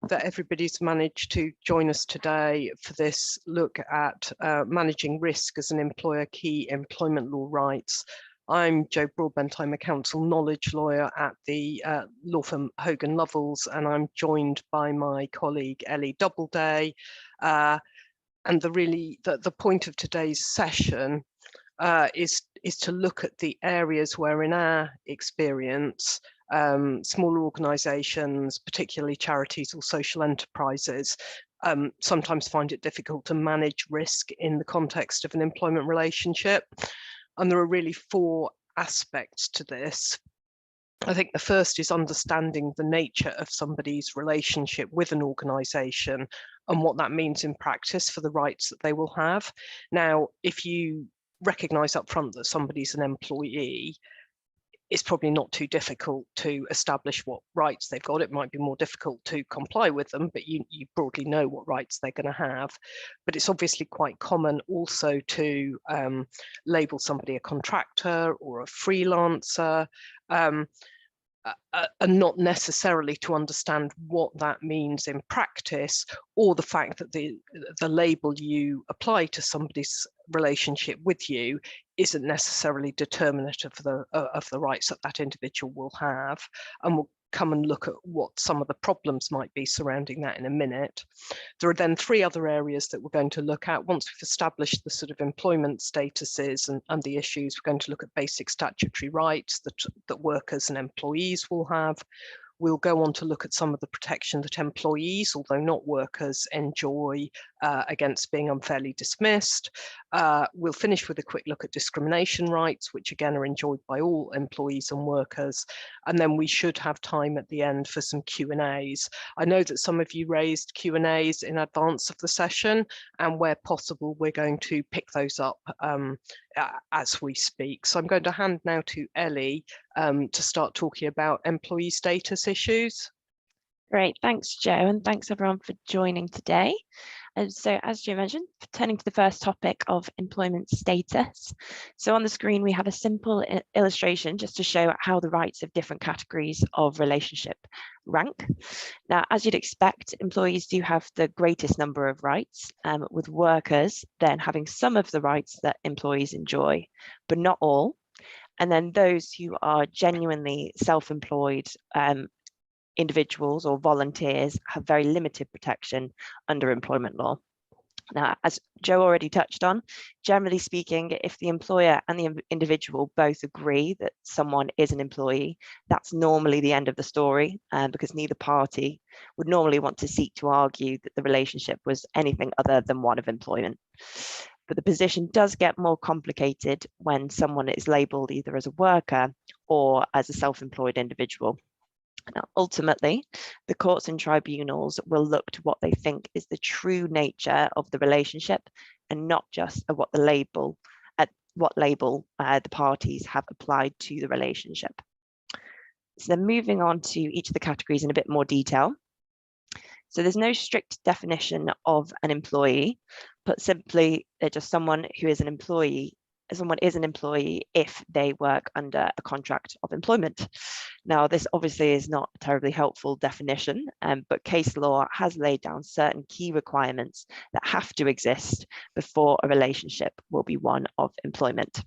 that everybody's managed to join us today for this look at managing risk as an employer, key employment law rights. I'm Jo Broadbent. I'm a counsel knowledge lawyer at the law firm Hogan Lovells, and I'm joined by my colleague Ellie Doubleday. And the point of today's session is to look at the areas where, in our experience, smaller organisations, particularly charities or social enterprises, sometimes find it difficult to manage risk in the context of an employment relationship. And there are really four aspects to this. I think the first is understanding the nature of somebody's relationship with an organisation and what that means in practice for the rights that they will have. Now, if you recognise up front that somebody's an employee, it's probably not too difficult to establish what rights they've got. It might be more difficult to comply with them, but you broadly know what rights they're going to have. But it's obviously quite common also to label somebody a contractor or a freelancer, and not necessarily to understand what that means in practice, or the fact that the label you apply to somebody's relationship with you isn't necessarily determinative of the rights that that individual will have. And we'll come and look at what some of the problems might be surrounding that in a minute. There are then three other areas that we're going to look at. Once we've established the sort of employment statuses and the issues, we're going to look at basic statutory rights that workers and employees will have. We'll go on to look at some of the protection that employees, although not workers, enjoy against being unfairly dismissed. We'll finish with a quick look at discrimination rights, which again are enjoyed by all employees and workers. And then we should have time at the end for some Q&As. I know that some of you raised Q&As in advance of the session, and where possible, we're going to pick those up as we speak. So I'm going to hand now to Ellie to start talking about employee status issues. Great, thanks Jo, and thanks everyone for joining today. And so as Jo mentioned, turning to the first topic of employment status. So on the screen we have a simple illustration just to show how the rights of different categories of relationship rank. Now, as you'd expect, employees do have the greatest number of rights, with workers then having some of the rights that employees enjoy, but not all. And then those who are genuinely self-employed individuals or volunteers have very limited protection under employment law. Now, as Jo already touched on, generally speaking, if the employer and the individual both agree that someone is an employee, that's normally the end of the story, because neither party would normally want to seek to argue that the relationship was anything other than one of employment. But the position does get more complicated when someone is labelled either as a worker or as a self-employed individual. Now, ultimately, the courts and tribunals will look to what they think is the true nature of the relationship, and not just at what label the parties have applied to the relationship. So then moving on to each of the categories in a bit more detail. So there's no strict definition of an employee, but simply they're just someone who is an employee. Someone is an employee if they work under a contract of employment. Now, this obviously is not a terribly helpful definition, but case law has laid down certain key requirements that have to exist before a relationship will be one of employment.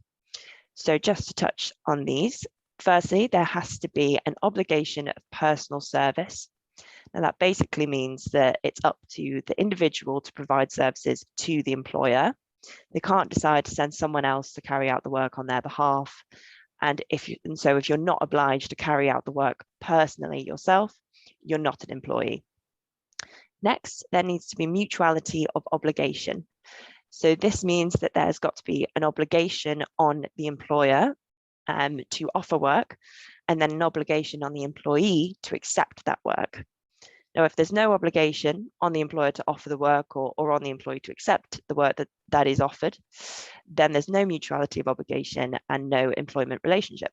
So just to touch on these, firstly, there has to be an obligation of personal service. And that basically means that it's up to the individual to provide services to the employer. They can't decide to send someone else to carry out the work on their behalf. And so if you're not obliged to carry out the work personally yourself, you're not an employee. Next, there needs to be mutuality of obligation. So this means that there's got to be an obligation on the employer to offer work, and then an obligation on the employee to accept that work. Now, if there's no obligation on the employer to offer the work or on the employee to accept the work that is offered, then there's no mutuality of obligation and no employment relationship.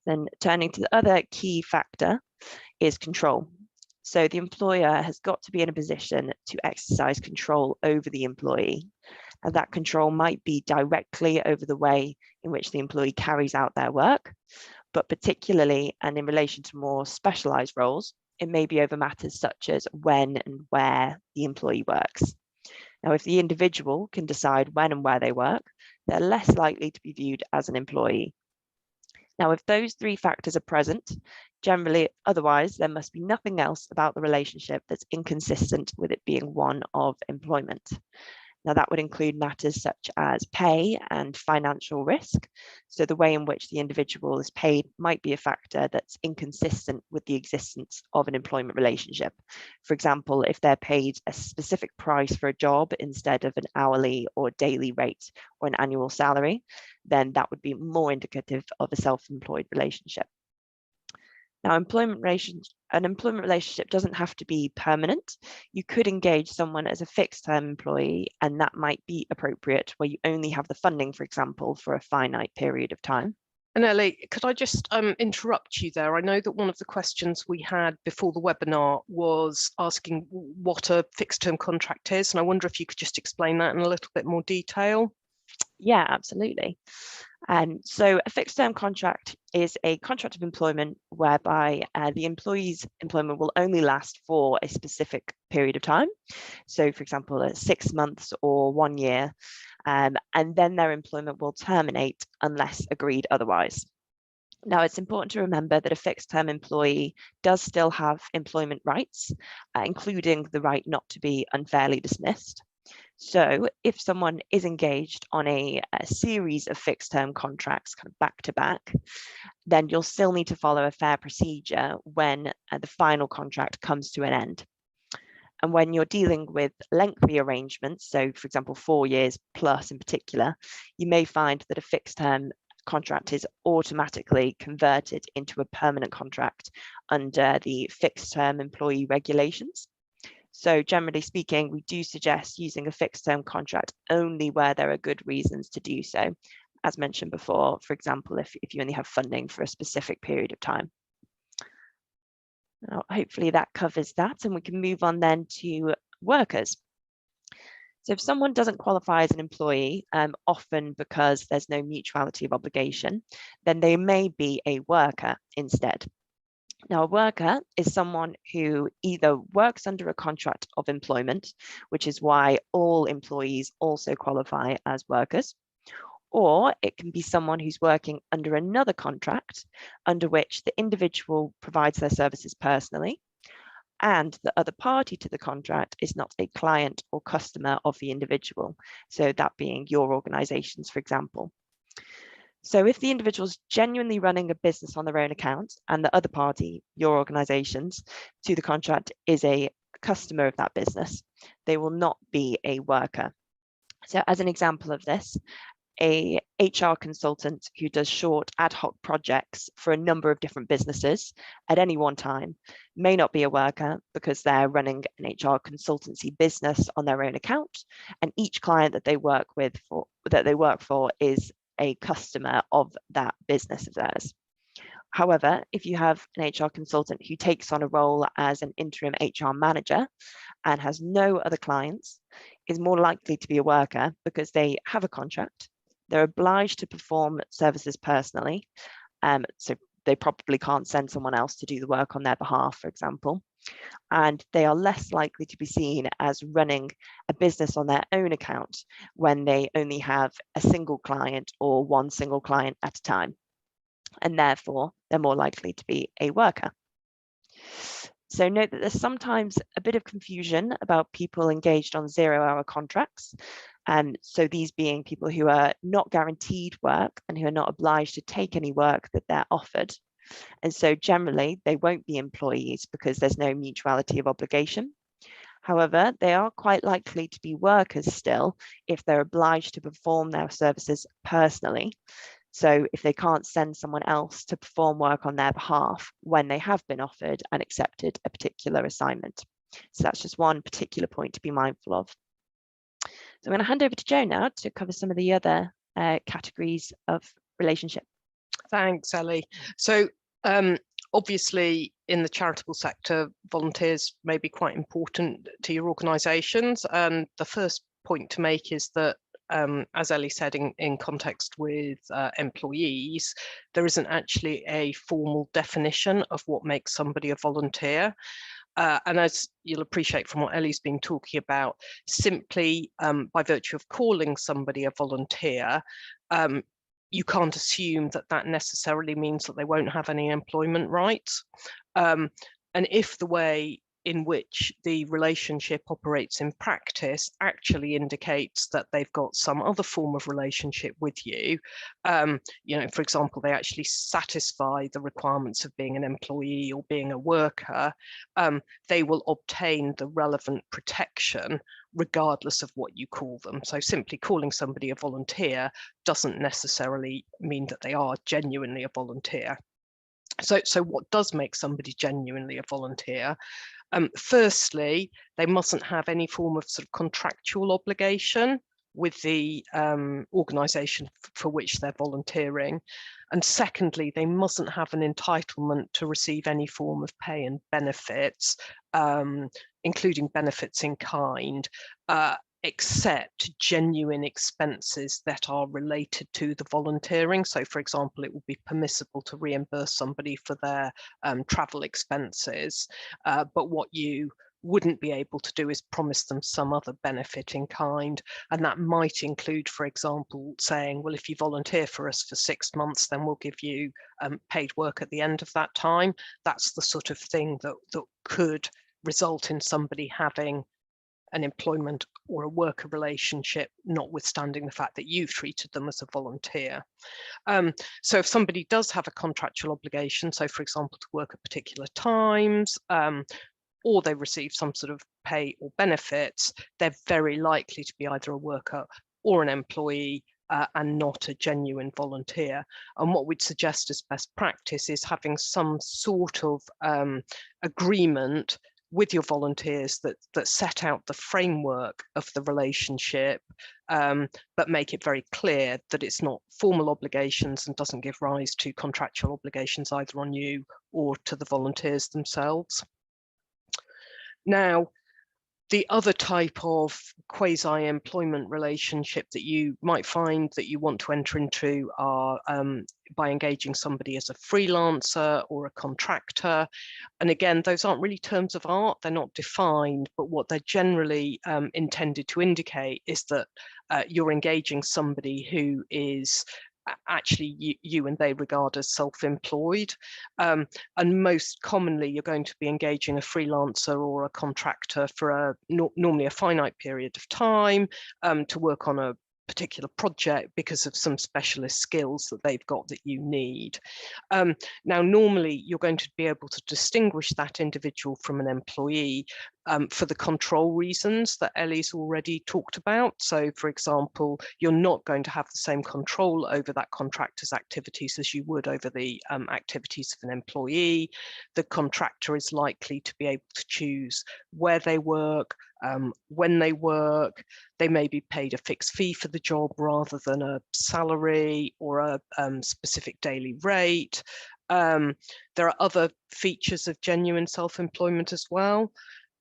Then turning to the other key factor is control. So the employer has got to be in a position to exercise control over the employee. And that control might be directly over the way in which the employee carries out their work, but particularly and in relation to more specialised roles, it may be over matters such as when and where the employee works. Now, if the individual can decide when and where they work, they're less likely to be viewed as an employee. Now, if those three factors are present, generally, otherwise, there must be nothing else about the relationship that's inconsistent with it being one of employment. Now, that would include matters such as pay and financial risk. So the way in which the individual is paid might be a factor that's inconsistent with the existence of an employment relationship. For example, if they're paid a specific price for a job instead of an hourly or daily rate or an annual salary, then that would be more indicative of a self-employed relationship. Now, an employment relationship doesn't have to be permanent. You could engage someone as a fixed term employee, and that might be appropriate where you only have the funding, for example, for a finite period of time. And Ellie, could I just interrupt you there? I know that one of the questions we had before the webinar was asking what a fixed term contract is, and I wonder if you could just explain that in a little bit more detail. Yeah, absolutely. So a fixed term contract is a contract of employment whereby the employee's employment will only last for a specific period of time. So for example, 6 months or 1 year, and then their employment will terminate unless agreed otherwise. Now, it's important to remember that a fixed term employee does still have employment rights, including the right not to be unfairly dismissed. So if someone is engaged on a series of fixed term contracts kind of back to back, then you'll still need to follow a fair procedure when the final contract comes to an end. And when you're dealing with lengthy arrangements, so for example, 4 years plus in particular, you may find that a fixed term contract is automatically converted into a permanent contract under the fixed term employee regulations. So generally speaking, we do suggest using a fixed term contract only where there are good reasons to do so. As mentioned before, for example, if you only have funding for a specific period of time. Now, hopefully that covers that, and we can move on then to workers. So if someone doesn't qualify as an employee, often because there's no mutuality of obligation, then they may be a worker instead. Now, a worker is someone who either works under a contract of employment, which is why all employees also qualify as workers, or it can be someone who's working under another contract under which the individual provides their services personally, and the other party to the contract is not a client or customer of the individual, so that being your organizations, for example. So if the individual is genuinely running a business on their own account and the other party, your organizations, to the contract is a customer of that business, they will not be a worker. So as an example of this, a HR consultant who does short ad hoc projects for a number of different businesses at any one time may not be a worker because they're running an HR consultancy business on their own account, and each client that they work for is a customer of that business of theirs. However, if you have an HR consultant who takes on a role as an interim HR manager and has no other clients, is more likely to be a worker because they have a contract, they're obliged to perform services personally, so they probably can't send someone else to do the work on their behalf, for example, and they are less likely to be seen as running a business on their own account when they only have a single client or one single client at a time, and therefore they're more likely to be a worker. So note that there's sometimes a bit of confusion about people engaged on 0-hour contracts. So these being people who are not guaranteed work and who are not obliged to take any work that they're offered. And so generally they won't be employees because there's no mutuality of obligation. However, they are quite likely to be workers still if they're obliged to perform their services personally. So if they can't send someone else to perform work on their behalf when they have been offered and accepted a particular assignment. So that's just one particular point to be mindful of. So I'm going to hand over to Jo now to cover some of the other categories of relationship. Thanks, Ellie. So obviously in the charitable sector, volunteers may be quite important to your organisations. And the first point to make is that as Ellie said, in context with employees, there isn't actually a formal definition of what makes somebody a volunteer. And as you'll appreciate from what Ellie's been talking about, simply by virtue of calling somebody a volunteer, you can't assume that that necessarily means that they won't have any employment rights. And if the way in which the relationship operates in practice actually indicates that they've got some other form of relationship with you, for example, they actually satisfy the requirements of being an employee or being a worker, they will obtain the relevant protection regardless of what you call them. So simply calling somebody a volunteer doesn't necessarily mean that they are genuinely a volunteer. So what does make somebody genuinely a volunteer? Firstly, they mustn't have any form of sort of contractual obligation with the organisation for which they're volunteering. And secondly, they mustn't have an entitlement to receive any form of pay and benefits, including benefits in kind, except genuine expenses that are related to the volunteering. So, for example, it would be permissible to reimburse somebody for their travel expenses, but what you wouldn't be able to do is promise them some other benefit in kind. And that might include, for example, saying, well, if you volunteer for us for 6 months, then we'll give you paid work at the end of that time. That's the sort of thing that could result in somebody having an employment or a worker relationship, notwithstanding the fact that you've treated them as a volunteer. So if somebody does have a contractual obligation, so for example, to work at particular times, or they receive some sort of pay or benefits, they're very likely to be either a worker or an employee, and not a genuine volunteer. And what we'd suggest as best practice is having some sort of agreement with your volunteers that set out the framework of the relationship, but make it very clear that it's not formal obligations and doesn't give rise to contractual obligations either on you or to the volunteers themselves. Now, the other type of quasi-employment relationship that you might find that you want to enter into are by engaging somebody as a freelancer or a contractor. And again, those aren't really terms of art, they're not defined, but what they're generally intended to indicate is that you're engaging somebody who is actually you and they regard as self-employed, and most commonly you're going to be engaging a freelancer or a contractor for normally a finite period of time to work on a particular project because of some specialist skills that they've got that you need. Now, normally you're going to be able to distinguish that individual from an employee for the control reasons that Ellie's already talked about. So, for example, you're not going to have the same control over that contractor's activities as you would over the activities of an employee. The contractor is likely to be able to choose where they work, when they work. They may be paid a fixed fee for the job rather than a salary or a specific daily rate. There are other features of genuine self-employment as well.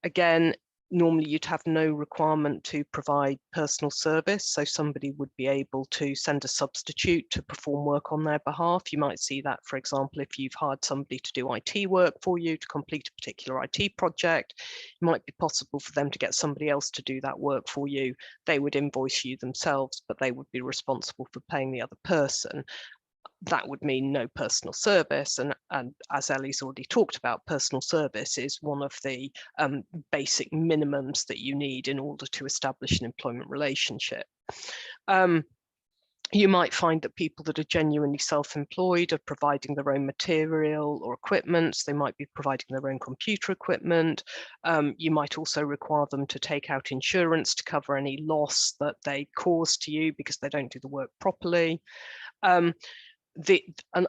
Again, normally you'd have no requirement to provide personal service, so somebody would be able to send a substitute to perform work on their behalf. You might see that, for example, if you've hired somebody to do IT work for you to complete a particular IT project, it might be possible for them to get somebody else to do that work for you. They would invoice you themselves, but they would be responsible for paying the other person. That would mean no personal service, and as Ellie's already talked about, personal service is one of the basic minimums that you need in order to establish an employment relationship. You might find that people that are genuinely self-employed are providing their own material or equipment. So they might be providing their own computer equipment. You might also require them to take out insurance to cover any loss that they cause to you because they don't do the work properly.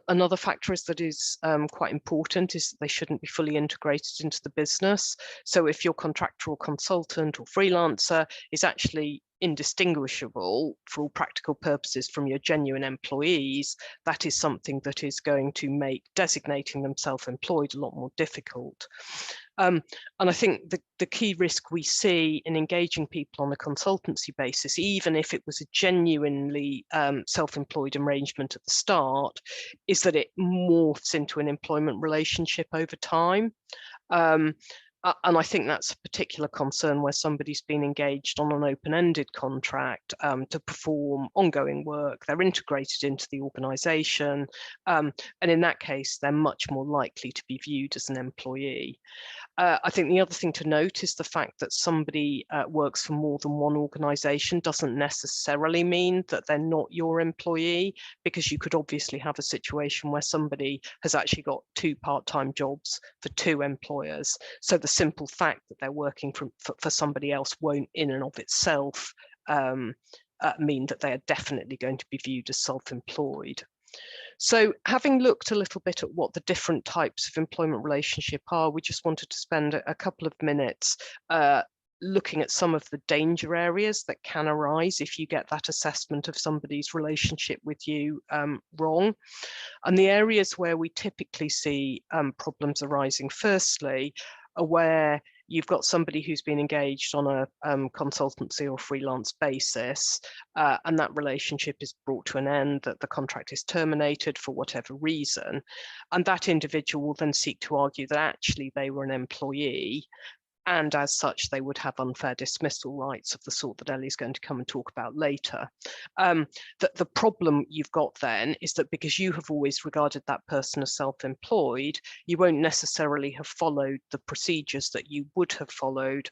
Another factor that is quite important is that they shouldn't be fully integrated into the business. So if your contractor or consultant or freelancer is actually indistinguishable for all practical purposes from your genuine employees, that is something that is going to make designating them self-employed a lot more difficult. And I think the key risk we see in engaging people on a consultancy basis, even if it was a genuinely self-employed arrangement at the start, is that it morphs into an employment relationship over time. And I think that's a particular concern where somebody's been engaged on an open-ended contract to perform ongoing work. They're integrated into the organisation, and in that case, they're much more likely to be viewed as an employee. I think the other thing to note is the fact that somebody works for more than one organisation doesn't necessarily mean that they're not your employee, because you could obviously have a situation where somebody has actually got 2 part-time jobs for 2 employers. So the simple fact that they're working for somebody else won't in and of itself mean that they are definitely going to be viewed as self-employed. So having looked a little bit at what the different types of employment relationship are, we just wanted to spend a couple of minutes looking at some of the danger areas that can arise if you get that assessment of somebody's relationship with you wrong. And the areas where we typically see problems arising, firstly, are where you've got somebody who's been engaged on a consultancy or freelance basis, and that relationship is brought to an end, that the contract is terminated for whatever reason, and that individual will then seek to argue that actually they were an employee, and as such they would have unfair dismissal rights of the sort that Ellie's going to come and talk about later. The problem you've got then is that because you have always regarded that person as self-employed, you won't necessarily have followed the procedures that you would have followed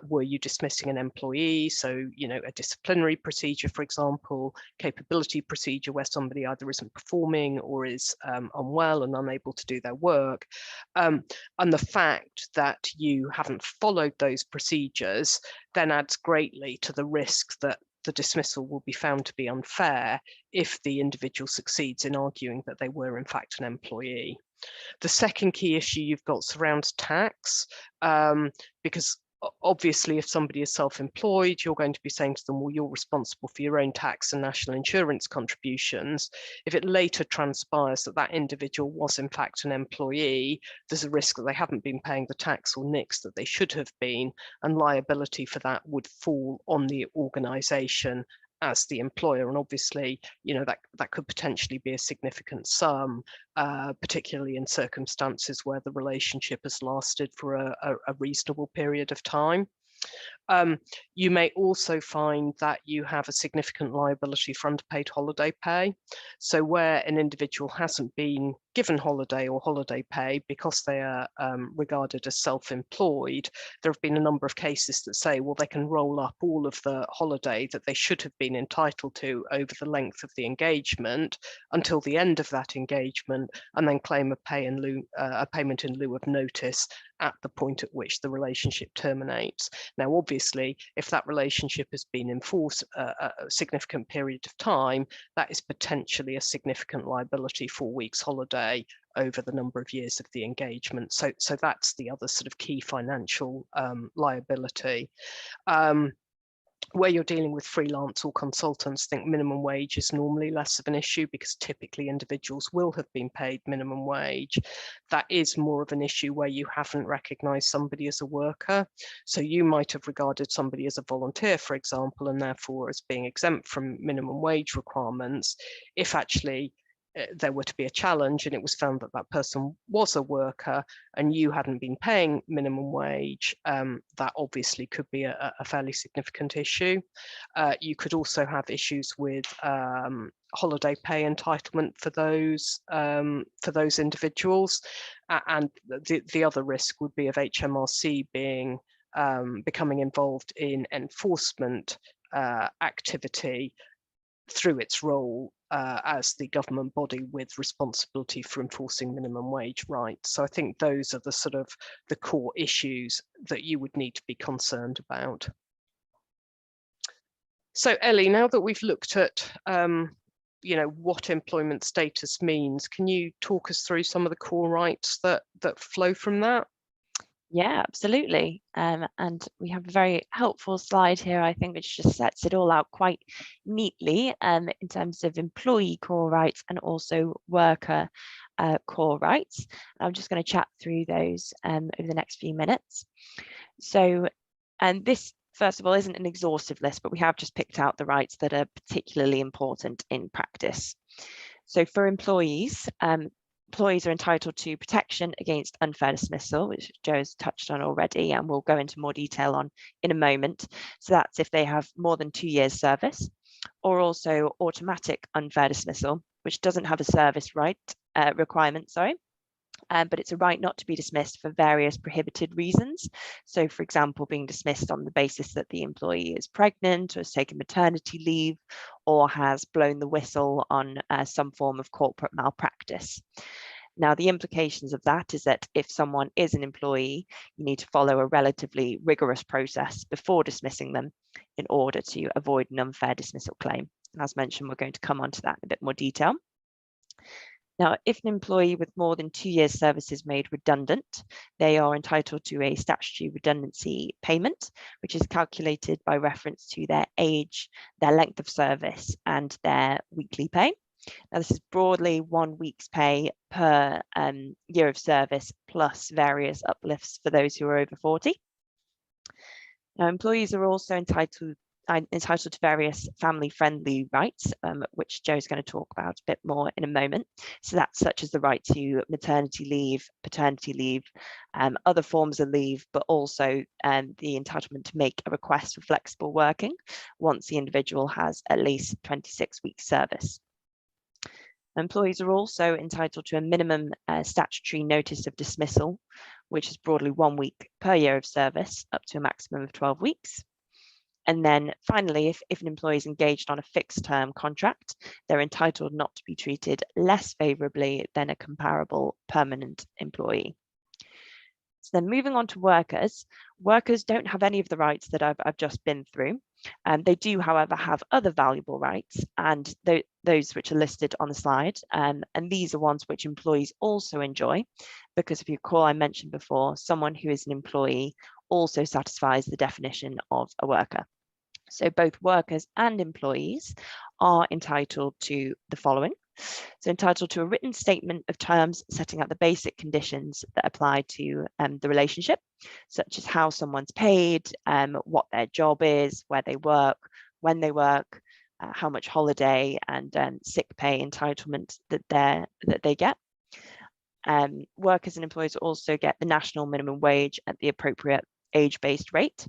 were you dismissing an employee. So, you know, a disciplinary procedure, for example, capability procedure where somebody either isn't performing or is unwell and unable to do their work. And the fact that you haven't followed those procedures then adds greatly to the risk that the dismissal will be found to be unfair if the individual succeeds in arguing that they were in fact an employee. The second key issue you've got surrounds tax, because obviously if somebody is self-employed, you're going to be saying to them, well, you're responsible for your own tax and national insurance contributions. If it later transpires that that individual was in fact an employee, there's a risk that they haven't been paying the tax or NICs that they should have been, and liability for that would fall on the organisation as the employer. And obviously, you know, that could potentially be a significant sum, particularly in circumstances where the relationship has lasted for a reasonable period of time. You may also find that you have a significant liability for underpaid holiday pay. So where an individual hasn't been given holiday or holiday pay because they are regarded as self-employed, there have been a number of cases that say, well, they can roll up all of the holiday that they should have been entitled to over the length of the engagement until the end of that engagement, and then claim a payment in lieu of notice at the point at which the relationship terminates. Now, obviously, if that relationship has been in force a significant period of time, that is potentially a significant liability for weeks holiday over the number of years of the engagement. So that's the other sort of key financial liability. Where you're dealing with freelance or consultants, I think minimum wage is normally less of an issue because typically individuals will have been paid minimum wage. That is more of an issue where you haven't recognised somebody as a worker. So you might have regarded somebody as a volunteer, for example, and therefore as being exempt from minimum wage requirements. If actually there were to be a challenge and it was found that that person was a worker and you hadn't been paying minimum wage, that obviously could be a fairly significant issue. You could also have issues with holiday pay entitlement for those individuals, and the other risk would be of HMRC becoming involved in enforcement activity through its role as the government body with responsibility for enforcing minimum wage rights. So I think those are the sort of the core issues that you would need to be concerned about. So Ellie, now that we've looked at you know, what employment status means, can you talk us through some of the core rights that flow from that? Yeah, absolutely. And we have a very helpful slide here, I think, which just sets it all out quite neatly in terms of employee core rights and also worker core rights. I'm just going to chat through those over the next few minutes. So, and this, first of all, isn't an exhaustive list, but we have just picked out the rights that are particularly important in practice. So for employees, employees are entitled to protection against unfair dismissal, which Joe's touched on already, and we'll go into more detail on in a moment. So that's if they have more than 2 years service, or also automatic unfair dismissal, which doesn't have a service right requirement, but it's a right not to be dismissed for various prohibited reasons. So, for example, being dismissed on the basis that the employee is pregnant or has taken maternity leave or has blown the whistle on some form of corporate malpractice. Now, the implications of that is that if someone is an employee, you need to follow a relatively rigorous process before dismissing them in order to avoid an unfair dismissal claim. And as mentioned, we're going to come on to that in a bit more detail. Now, if an employee with more than 2 years service is made redundant, they are entitled to a statutory redundancy payment, which is calculated by reference to their age, their length of service, and their weekly pay. Now, this is broadly 1 week's pay per year of service, plus various uplifts for those who are over 40. Now, employees are also entitled to various family-friendly rights, which Joe's going to talk about a bit more in a moment. So that's such as the right to maternity leave, paternity leave, other forms of leave, but also the entitlement to make a request for flexible working once the individual has at least 26 weeks service. Employees are also entitled to a minimum statutory notice of dismissal, which is broadly 1 week per year of service, up to a maximum of 12 weeks. And then finally, if an employee is engaged on a fixed term contract, they're entitled not to be treated less favourably than a comparable permanent employee. So then moving on to workers, workers don't have any of the rights that I've just been through. They do, however, have other valuable rights, and those which are listed on the slide. And these are ones which employees also enjoy, because if you recall, I mentioned before, someone who is an employee also satisfies the definition of a worker. So both workers and employees are entitled to the following. So entitled to a written statement of terms setting out the basic conditions that apply to the relationship, such as how someone's paid, what their job is, where they work, when they work, how much holiday and sick pay entitlement that they get. Workers and employees also get the national minimum wage at the appropriate age-based rate.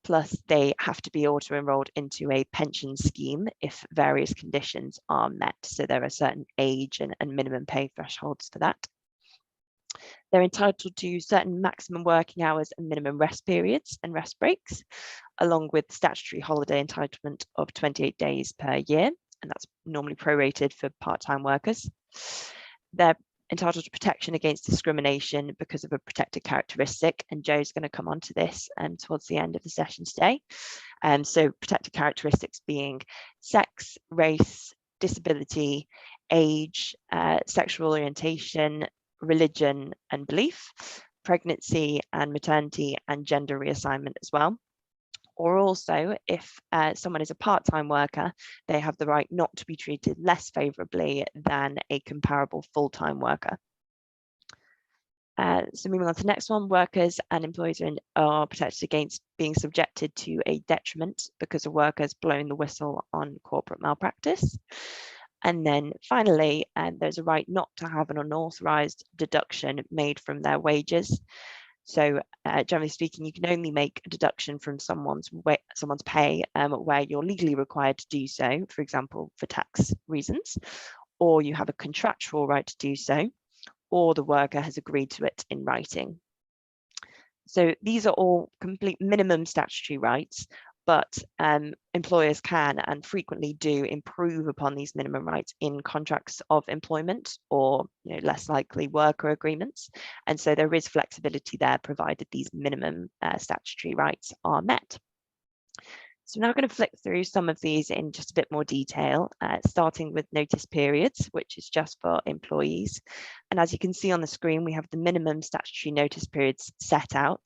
Plus, they have to be auto-enrolled into a pension scheme if various conditions are met. So there are certain age and minimum pay thresholds for that. They're entitled to certain maximum working hours and minimum rest periods and rest breaks, along with statutory holiday entitlement of 28 days per year, and that's normally prorated for part-time workers. They're entitled to protection against discrimination because of a protected characteristic, and Joe's going to come on to this towards the end of the session today. So protected characteristics being sex, race, disability, age, sexual orientation, religion and belief, pregnancy and maternity, and gender reassignment as well. Or also, if someone is a part-time worker, they have the right not to be treated less favourably than a comparable full-time worker. So moving on to the next one, workers and employees are protected against being subjected to a detriment because a worker has blown the whistle on corporate malpractice. And then finally, there's a right not to have an unauthorised deduction made from their wages. So generally speaking, you can only make a deduction from someone's pay where you're legally required to do so, for example, for tax reasons, or you have a contractual right to do so, or the worker has agreed to it in writing. So these are all complete minimum statutory rights, but employers can and frequently do improve upon these minimum rights in contracts of employment or less likely worker agreements. And so there is flexibility there provided these minimum statutory rights are met. So I'm now going to flick through some of these in just a bit more detail, starting with notice periods, which is just for employees. And as you can see on the screen, we have the minimum statutory notice periods set out.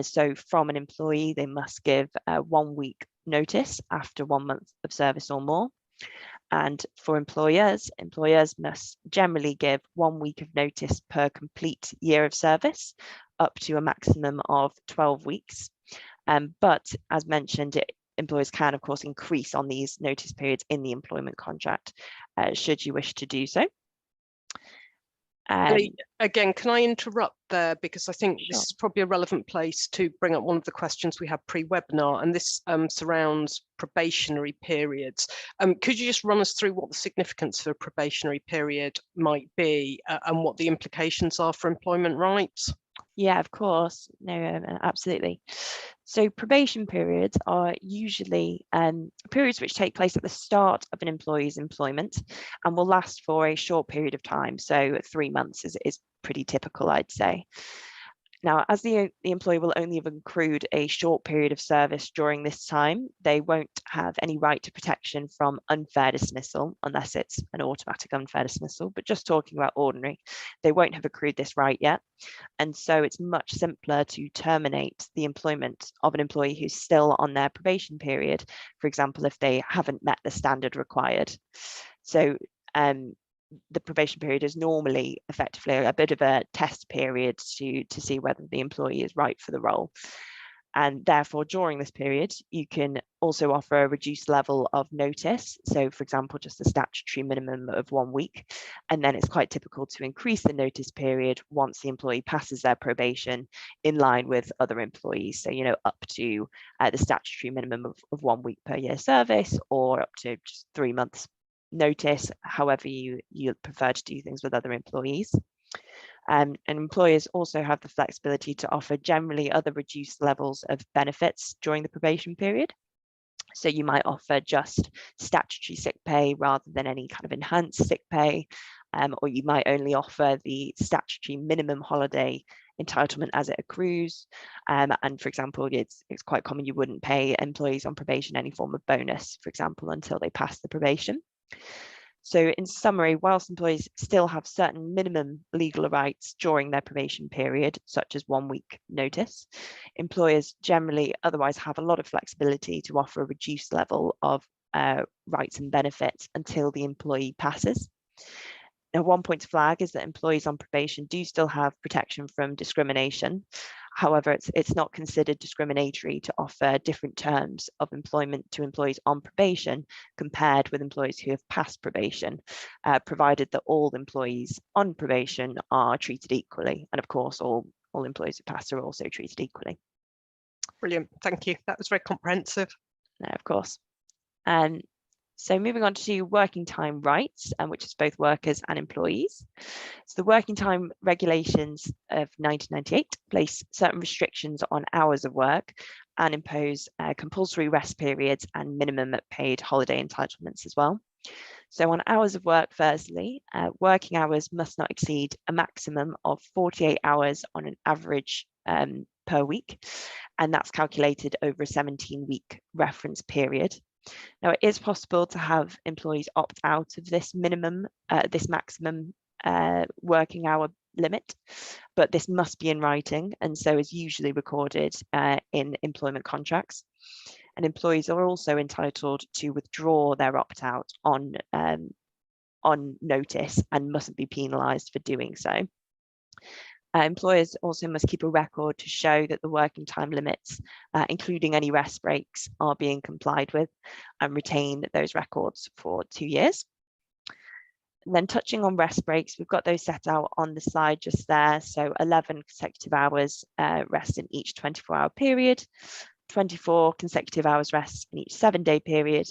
So from an employee, they must give 1 week notice after 1 month of service or more. And for employers must generally give 1 week of notice per complete year of service, up to a maximum of 12 weeks. But as mentioned, employers can, of course, increase on these notice periods in the employment contract, should you wish to do so. Again, can I interrupt there, because I think Sure. this is probably a relevant place to bring up one of the questions we had pre-webinar, and this surrounds probationary periods. Could you just run us through what the significance of a probationary period might be, and what the implications are for employment rights? Yeah, of course. No, absolutely. So probation periods are usually periods which take place at the start of an employee's employment and will last for a short period of time. So 3 months is pretty typical, I'd say. Now, as the employee will only have accrued a short period of service during this time, they won't have any right to protection from unfair dismissal, unless it's an automatic unfair dismissal. But just talking about ordinary, they won't have accrued this right yet. And so it's much simpler to terminate the employment of an employee who's still on their probation period, for example, if they haven't met the standard required. So the probation period is normally effectively a bit of a test period to see whether the employee is right for the role. And therefore, during this period, you can also offer a reduced level of notice. So, for example, just a statutory minimum of 1 week. And then it's quite typical to increase the notice period once the employee passes their probation in line with other employees. So, up to the statutory minimum of 1 week per year service, or up to just 3 months notice, however you prefer to do things with other employees. And employers also have the flexibility to offer generally other reduced levels of benefits during the probation period. So you might offer just statutory sick pay rather than any kind of enhanced sick pay, or you might only offer the statutory minimum holiday entitlement as it accrues. And for example, it's quite common you wouldn't pay employees on probation any form of bonus, for example, until they pass the probation. So in summary, whilst employees still have certain minimum legal rights during their probation period, such as 1 week notice, employers generally otherwise have a lot of flexibility to offer a reduced level of rights and benefits until the employee passes. Now, one point to flag is that employees on probation do still have protection from discrimination. However, it's not considered discriminatory to offer different terms of employment to employees on probation compared with employees who have passed probation, provided that all employees on probation are treated equally. And of course, all employees who pass are also treated equally. Brilliant, thank you. That was very comprehensive. No, of course. So moving on to working time rights, which is both workers and employees. So the working time regulations of 1998 place certain restrictions on hours of work and impose compulsory rest periods and minimum paid holiday entitlements as well. So on hours of work, firstly, working hours must not exceed a maximum of 48 hours on an average per week, and that's calculated over a 17-week reference period. Now, it is possible to have employees opt out of this maximum working hour limit, but this must be in writing and so is usually recorded in employment contracts. And employees are also entitled to withdraw their opt-out on notice and mustn't be penalised for doing so. Employers also must keep a record to show that the working time limits, including any rest breaks, are being complied with and retain those records for 2 years. And then touching on rest breaks, we've got those set out on the slide just there. So 11 consecutive hours rest in each 24-hour period, 24 consecutive hours rest in each 7-day period,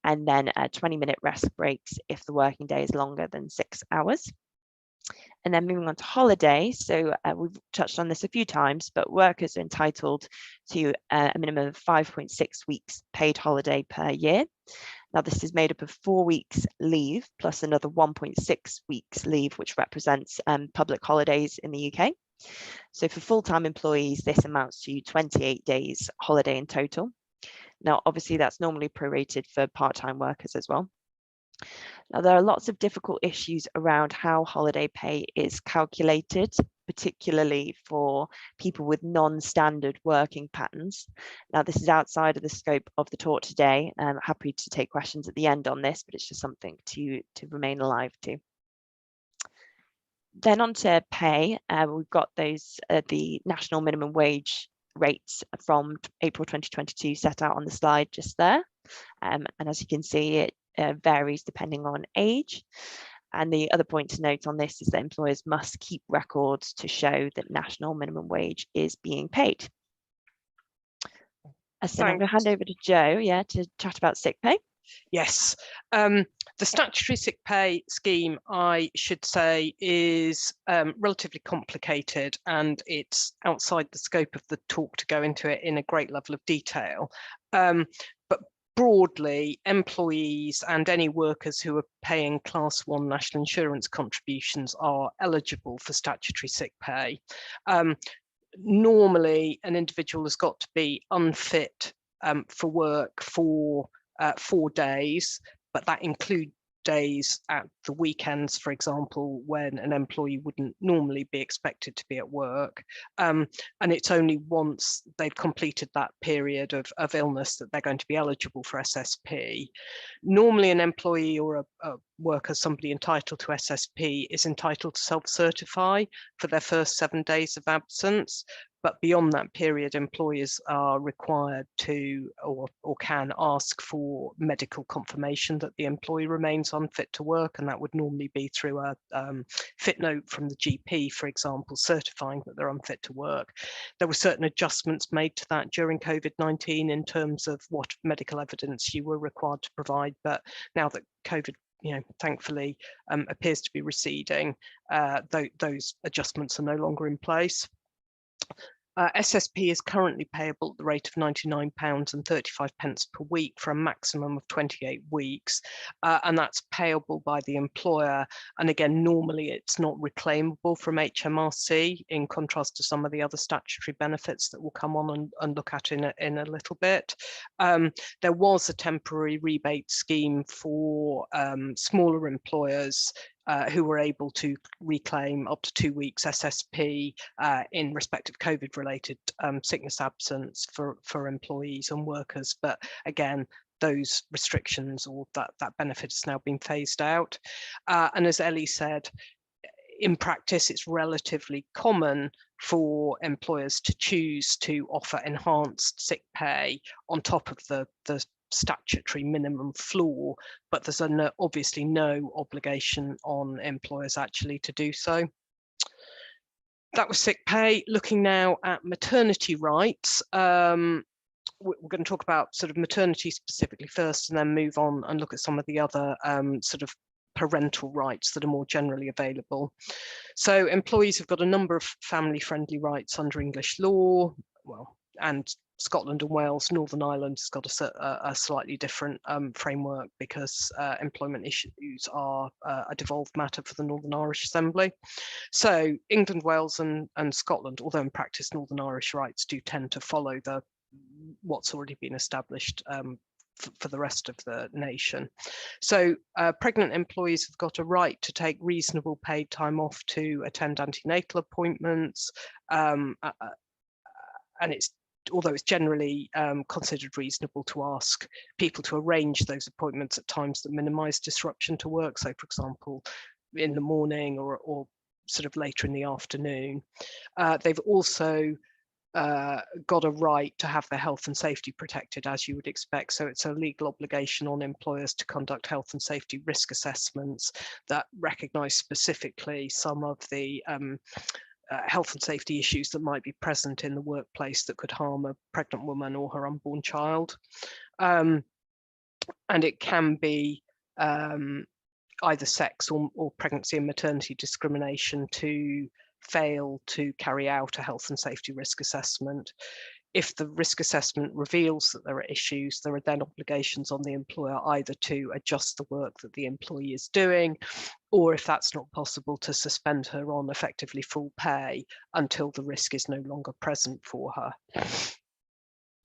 and then 20-minute rest breaks if the working day is longer than 6 hours. And then moving on to holidays, so we've touched on this a few times, but workers are entitled to a minimum of 5.6 weeks paid holiday per year. Now, this is made up of 4 weeks leave plus another 1.6 weeks leave, which represents public holidays in the UK. So for full-time employees, this amounts to 28 days holiday in total. Now, obviously, that's normally prorated for part-time workers as well. Now, there are lots of difficult issues around how holiday pay is calculated, particularly for people with non-standard working patterns. Now, this is outside of the scope of the talk today. I'm happy to take questions at the end on this, but it's just something to remain alive to. Then on to pay, we've got those the national minimum wage rates from April 2022 set out on the slide just there. And as you can see, it varies depending on age. And the other point to note on this is that employers must keep records to show that national minimum wage is being paid. So I'm going to hand over to Joe, to chat about sick pay. Yes, the statutory sick pay scheme, I should say, is relatively complicated, and it's outside the scope of the talk to go into it in a great level of detail. But broadly, employees and any workers who are paying Class 1 national insurance contributions are eligible for statutory sick pay. Normally, an individual has got to be unfit for work for 4 days, but that includes days at the weekends, for example, when an employee wouldn't normally be expected to be at work. And it's only once they've completed that period of illness that they're going to be eligible for SSP. Normally, an employee or a worker, somebody entitled to SSP, is entitled to self-certify for their first 7 days of absence. But beyond that period, employers are required to or can ask for medical confirmation that the employee remains unfit to work, and that would normally be through a fit note from the GP, for example, certifying that they're unfit to work. There were certain adjustments made to that during COVID-19 in terms of what medical evidence you were required to provide, but now that COVID thankfully appears to be receding, those adjustments are no longer in place. SSP is currently payable at the rate of £99.35 per week for a maximum of 28 weeks, and that's payable by the employer. And again, normally it's not reclaimable from HMRC, in contrast to some of the other statutory benefits that we'll come on and look at in a little bit. There was a temporary rebate scheme for smaller employers who were able to reclaim up to 2 weeks SSP in respect of COVID-related sickness absence for employees and workers. But again, those restrictions or that benefit has now been phased out. And as Ellie said, in practice, it's relatively common for employers to choose to offer enhanced sick pay on top of the statutory minimum floor, but there's obviously no obligation on employers actually to do so. That was sick pay. Looking now at maternity rights, we're going to talk about sort of maternity specifically first, and then move on and look at some of the other sort of parental rights that are more generally available. So employees have got a number of family-friendly rights under English law, and Scotland and Wales. Northern Ireland has got a slightly different framework because employment issues are a devolved matter for the Northern Irish Assembly. So England, Wales and Scotland, although in practice Northern Irish rights do tend to follow what's already been established for the rest of the nation. So pregnant employees have got a right to take reasonable paid time off to attend antenatal appointments, and although it's generally considered reasonable to ask people to arrange those appointments at times that minimise disruption to work. So, for example, in the morning or sort of later in the afternoon. They've also got a right to have their health and safety protected, as you would expect. So it's a legal obligation on employers to conduct health and safety risk assessments that recognise specifically some of the health and safety issues that might be present in the workplace that could harm a pregnant woman or her unborn child. And it can be either sex or pregnancy and maternity discrimination to fail to carry out a health and safety risk assessment. If the risk assessment reveals that there are issues, there are then obligations on the employer either to adjust the work that the employee is doing, or if that's not possible, to suspend her on effectively full pay until the risk is no longer present for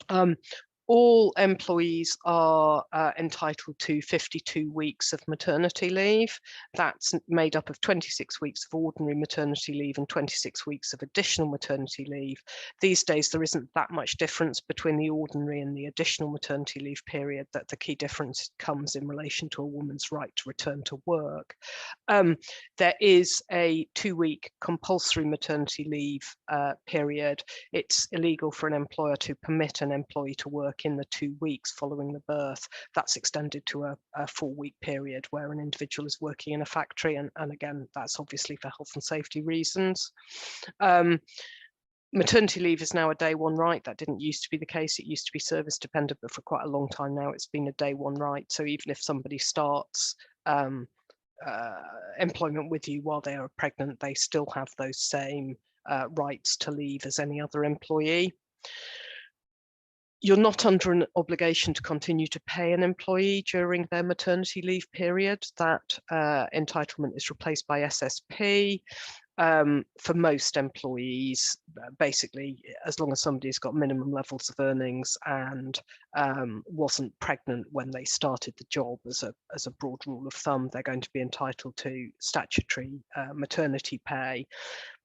her. All employees are entitled to 52 weeks of maternity leave. That's made up of 26 weeks of ordinary maternity leave and 26 weeks of additional maternity leave. These days, there isn't that much difference between the ordinary and the additional maternity leave period. That the key difference comes in relation to a woman's right to return to work. There is a 2-week compulsory maternity leave period. It's illegal for an employer to permit an employee to work in the 2 weeks following the birth. That's extended to a 4-week period where an individual is working in a factory, and again, that's obviously for health and safety reasons. Maternity leave is now a day one right. That didn't used to be the case. It used to be service dependent, but for quite a long time now, it's been a day one right. So even if somebody starts employment with you while they are pregnant, they still have those same rights to leave as any other employee. You're not under an obligation to continue to pay an employee during their maternity leave period. That entitlement is replaced by SSP. For most employees, basically, as long as somebody's got minimum levels of earnings and wasn't pregnant when they started the job, as a broad rule of thumb, they're going to be entitled to statutory maternity pay.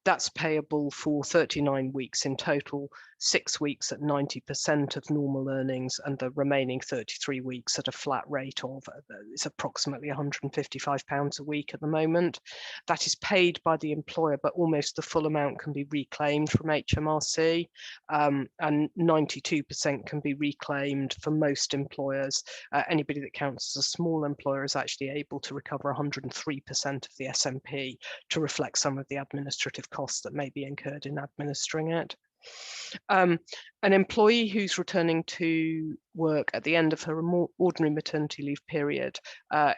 That's payable for 39 weeks in total, 6 weeks at 90% of normal earnings, and the remaining 33 weeks at a flat rate of, it's approximately £155 a week at the moment. That is paid by the employer, but almost the full amount can be reclaimed from HMRC, and 92% can be reclaimed for most employers. Anybody that counts as a small employer is actually able to recover 103% of the SMP to reflect some of the administrative costs that may be incurred in administering it. An employee who's returning to work at the end of her ordinary maternity leave period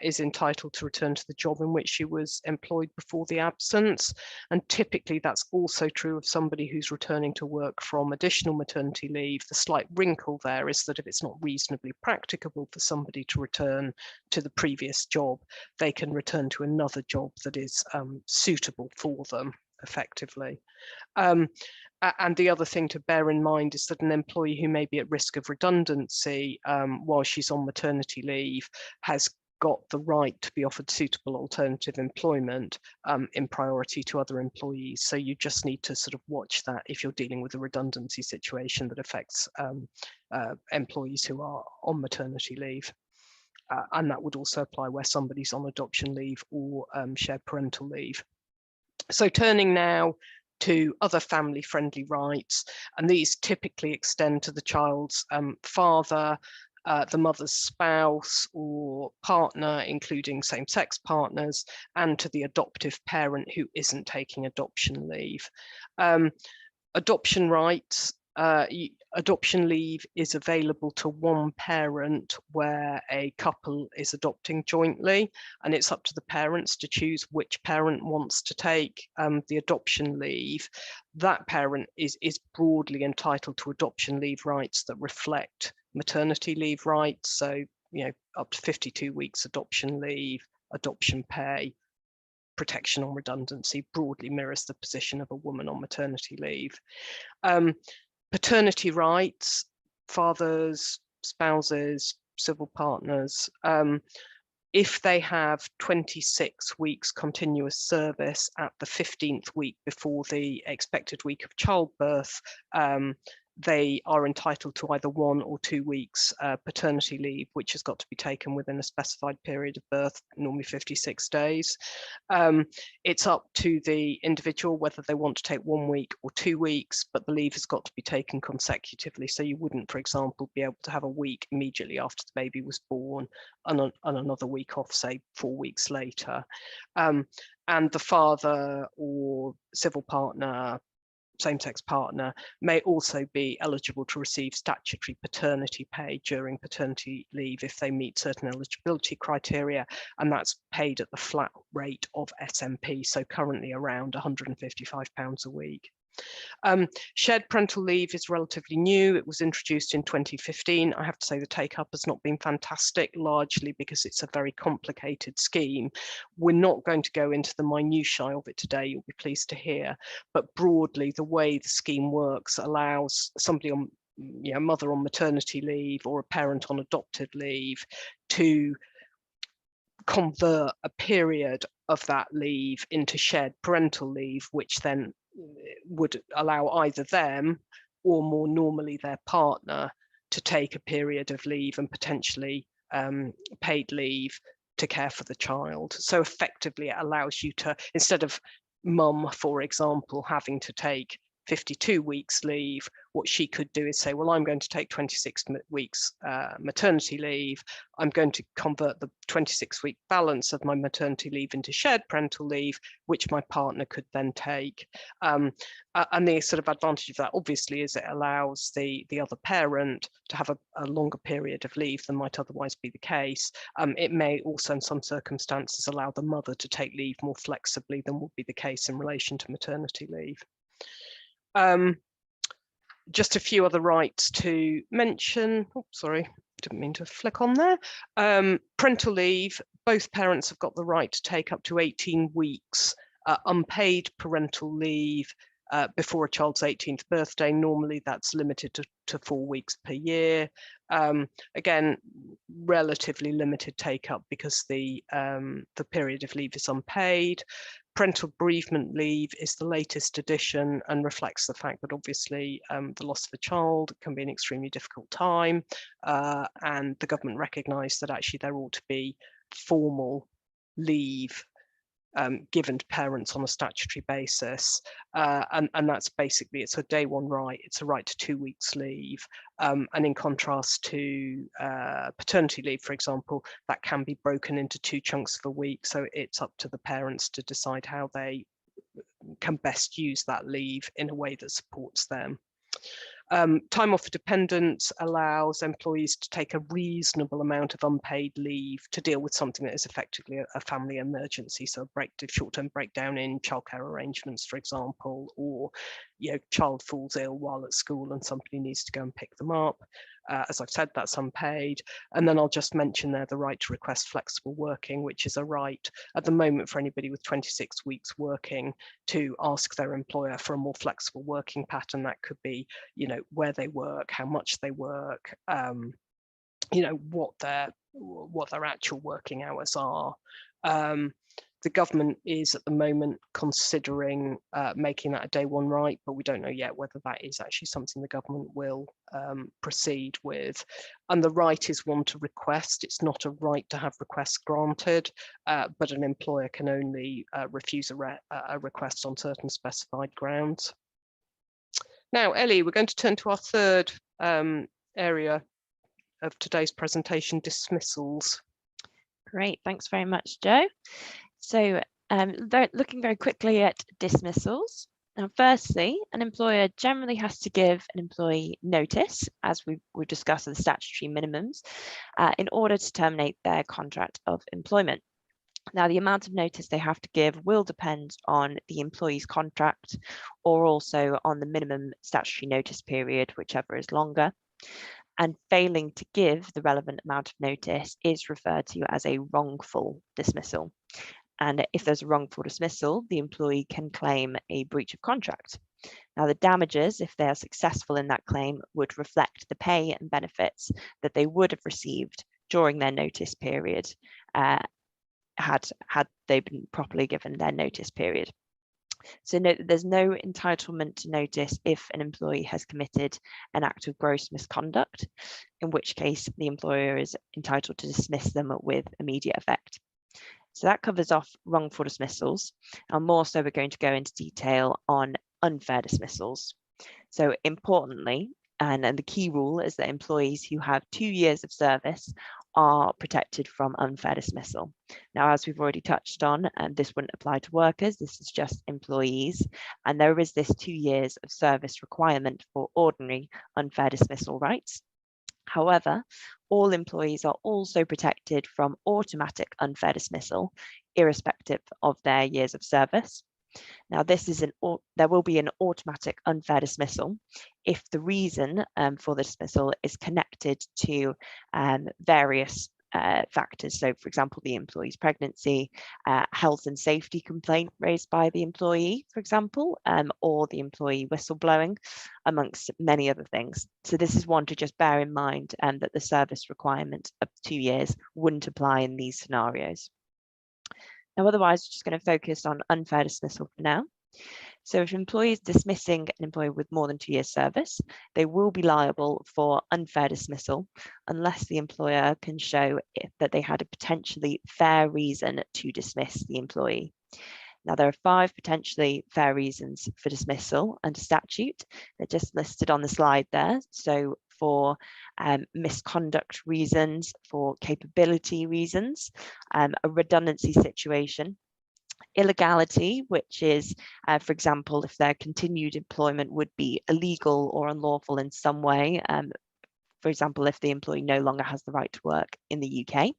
is entitled to return to the job in which she was employed before the absence. And typically that's also true of somebody who's returning to work from additional maternity leave. The slight wrinkle there is that if it's not reasonably practicable for somebody to return to the previous job, they can return to another job that is suitable for them effectively. And the other thing to bear in mind is that an employee who may be at risk of redundancy while she's on maternity leave has got the right to be offered suitable alternative employment in priority to other employees. So you just need to sort of watch that if you're dealing with a redundancy situation that affects employees who are on maternity leave. And that would also apply where somebody's on adoption leave or shared parental leave. So turning now to other family-friendly rights, and these typically extend to the child's father, the mother's spouse or partner, including same-sex partners, and to the adoptive parent who isn't taking adoption leave. Adoption rights. Adoption leave is available to one parent where a couple is adopting jointly, and it's up to the parents to choose which parent wants to take the adoption leave. That parent is broadly entitled to adoption leave rights that reflect maternity leave rights. So, you know, up to 52 weeks adoption leave, adoption pay, protection on redundancy broadly mirrors the position of a woman on maternity leave. Paternity rights, fathers, spouses, civil partners, if they have 26 weeks continuous service at the 15th week before the expected week of childbirth, they are entitled to either 1 or 2 weeks paternity leave, which has got to be taken within a specified period of birth, normally 56 days. It's up to the individual whether they want to take 1 week or 2 weeks, but the leave has got to be taken consecutively. So you wouldn't, for example, be able to have a week immediately after the baby was born and another week off, say 4 weeks later. And the father or civil partner, same-sex partner may also be eligible to receive statutory paternity pay during paternity leave if they meet certain eligibility criteria, and that's paid at the flat rate of SMP, so currently around £155 a week. Shared parental leave is relatively new. It was introduced in 2015. I have to say the take-up has not been fantastic, largely because it's a very complicated scheme. We're not going to go into the minutiae of it today, you'll be pleased to hear, but broadly the way the scheme works allows somebody on mother on maternity leave or a parent on adopted leave, to convert a period of that leave into shared parental leave, which then would allow either them or more normally their partner to take a period of leave and potentially paid leave to care for the child. So effectively it allows you to, instead of mum, for example, having to take 52 weeks leave, what she could do is say, well, I'm going to take 26 weeks maternity leave. I'm going to convert the 26-week balance of my maternity leave into shared parental leave, which my partner could then take. And the sort of advantage of that, obviously, is it allows the other parent to have a longer period of leave than might otherwise be the case. It may also, in some circumstances, allow the mother to take leave more flexibly than would be the case in relation to maternity leave. Just a few other rights to mention. Oh, sorry, didn't mean to flick on there. Parental leave, both parents have got the right to take up to 18 weeks unpaid parental leave before a child's 18th birthday. Normally that's limited to 4 weeks per year. Again, relatively limited take up because the period of leave is unpaid. Parental bereavement leave is the latest addition and reflects the fact that obviously the loss of a child can be an extremely difficult time, and the government recognised that actually there ought to be formal leave given to parents on a statutory basis, and that's basically, it's a day one right, it's a right to 2 weeks leave, and in contrast to paternity leave, for example, that can be broken into 2 chunks of a week, so it's up to the parents to decide how they can best use that leave in a way that supports them. Time off for dependents allows employees to take a reasonable amount of unpaid leave to deal with something that is effectively a family emergency. So short-term breakdown in childcare arrangements, for example, or child falls ill while at school and somebody needs to go and pick them up. As I've said, that's unpaid. And then I'll just mention there the right to request flexible working, which is a right at the moment for anybody with 26 weeks working to ask their employer for a more flexible working pattern. That could be, where they work, how much they work, what their actual working hours are. The government is at the moment considering making that a day one right, but we don't know yet whether that is actually something the government will proceed with. And the right is one to request. It's not a right to have requests granted, but an employer can only refuse a request on certain specified grounds. Now, Ellie, we're going to turn to our third area of today's presentation, dismissals. Great, thanks very much, Jo. So looking very quickly at dismissals. Now, firstly, an employer generally has to give an employee notice, as we've discussed the statutory minimums, in order to terminate their contract of employment. Now, the amount of notice they have to give will depend on the employee's contract or also on the minimum statutory notice period, whichever is longer. And failing to give the relevant amount of notice is referred to as a wrongful dismissal. And if there's a wrongful dismissal, the employee can claim a breach of contract. Now, the damages, if they are successful in that claim, would reflect the pay and benefits that they would have received during their notice period, had they been properly given their notice period. So note that there's no entitlement to notice if an employee has committed an act of gross misconduct, in which case the employer is entitled to dismiss them with immediate effect. So that covers off wrongful dismissals, and more so we're going to go into detail on unfair dismissals. So importantly, and the key rule is that employees who have 2 years of service are protected from unfair dismissal. Now, as we've already touched on, this wouldn't apply to workers, this is just employees, and there is this 2 years of service requirement for ordinary unfair dismissal rights. However, all employees are also protected from automatic unfair dismissal, irrespective of their years of service. Now, there will be an automatic unfair dismissal if the reason for the dismissal is connected to various factors. So, for example, the employee's pregnancy, health and safety complaint raised by the employee, for example, or the employee whistleblowing, amongst many other things. So this is one to just bear in mind, that the service requirement of 2 years wouldn't apply in these scenarios. Now, otherwise, we're just going to focus on unfair dismissal for now. So if an employee is dismissing an employee with more than 2 years service, they will be liable for unfair dismissal unless the employer can show that they had a potentially fair reason to dismiss the employee. Now, there are 5 potentially fair reasons for dismissal under statute. They're just listed on the slide there. So for misconduct reasons, for capability reasons, a redundancy situation, illegality, which is, for example, if their continued employment would be illegal or unlawful in some way, for example, if the employee no longer has the right to work in the UK.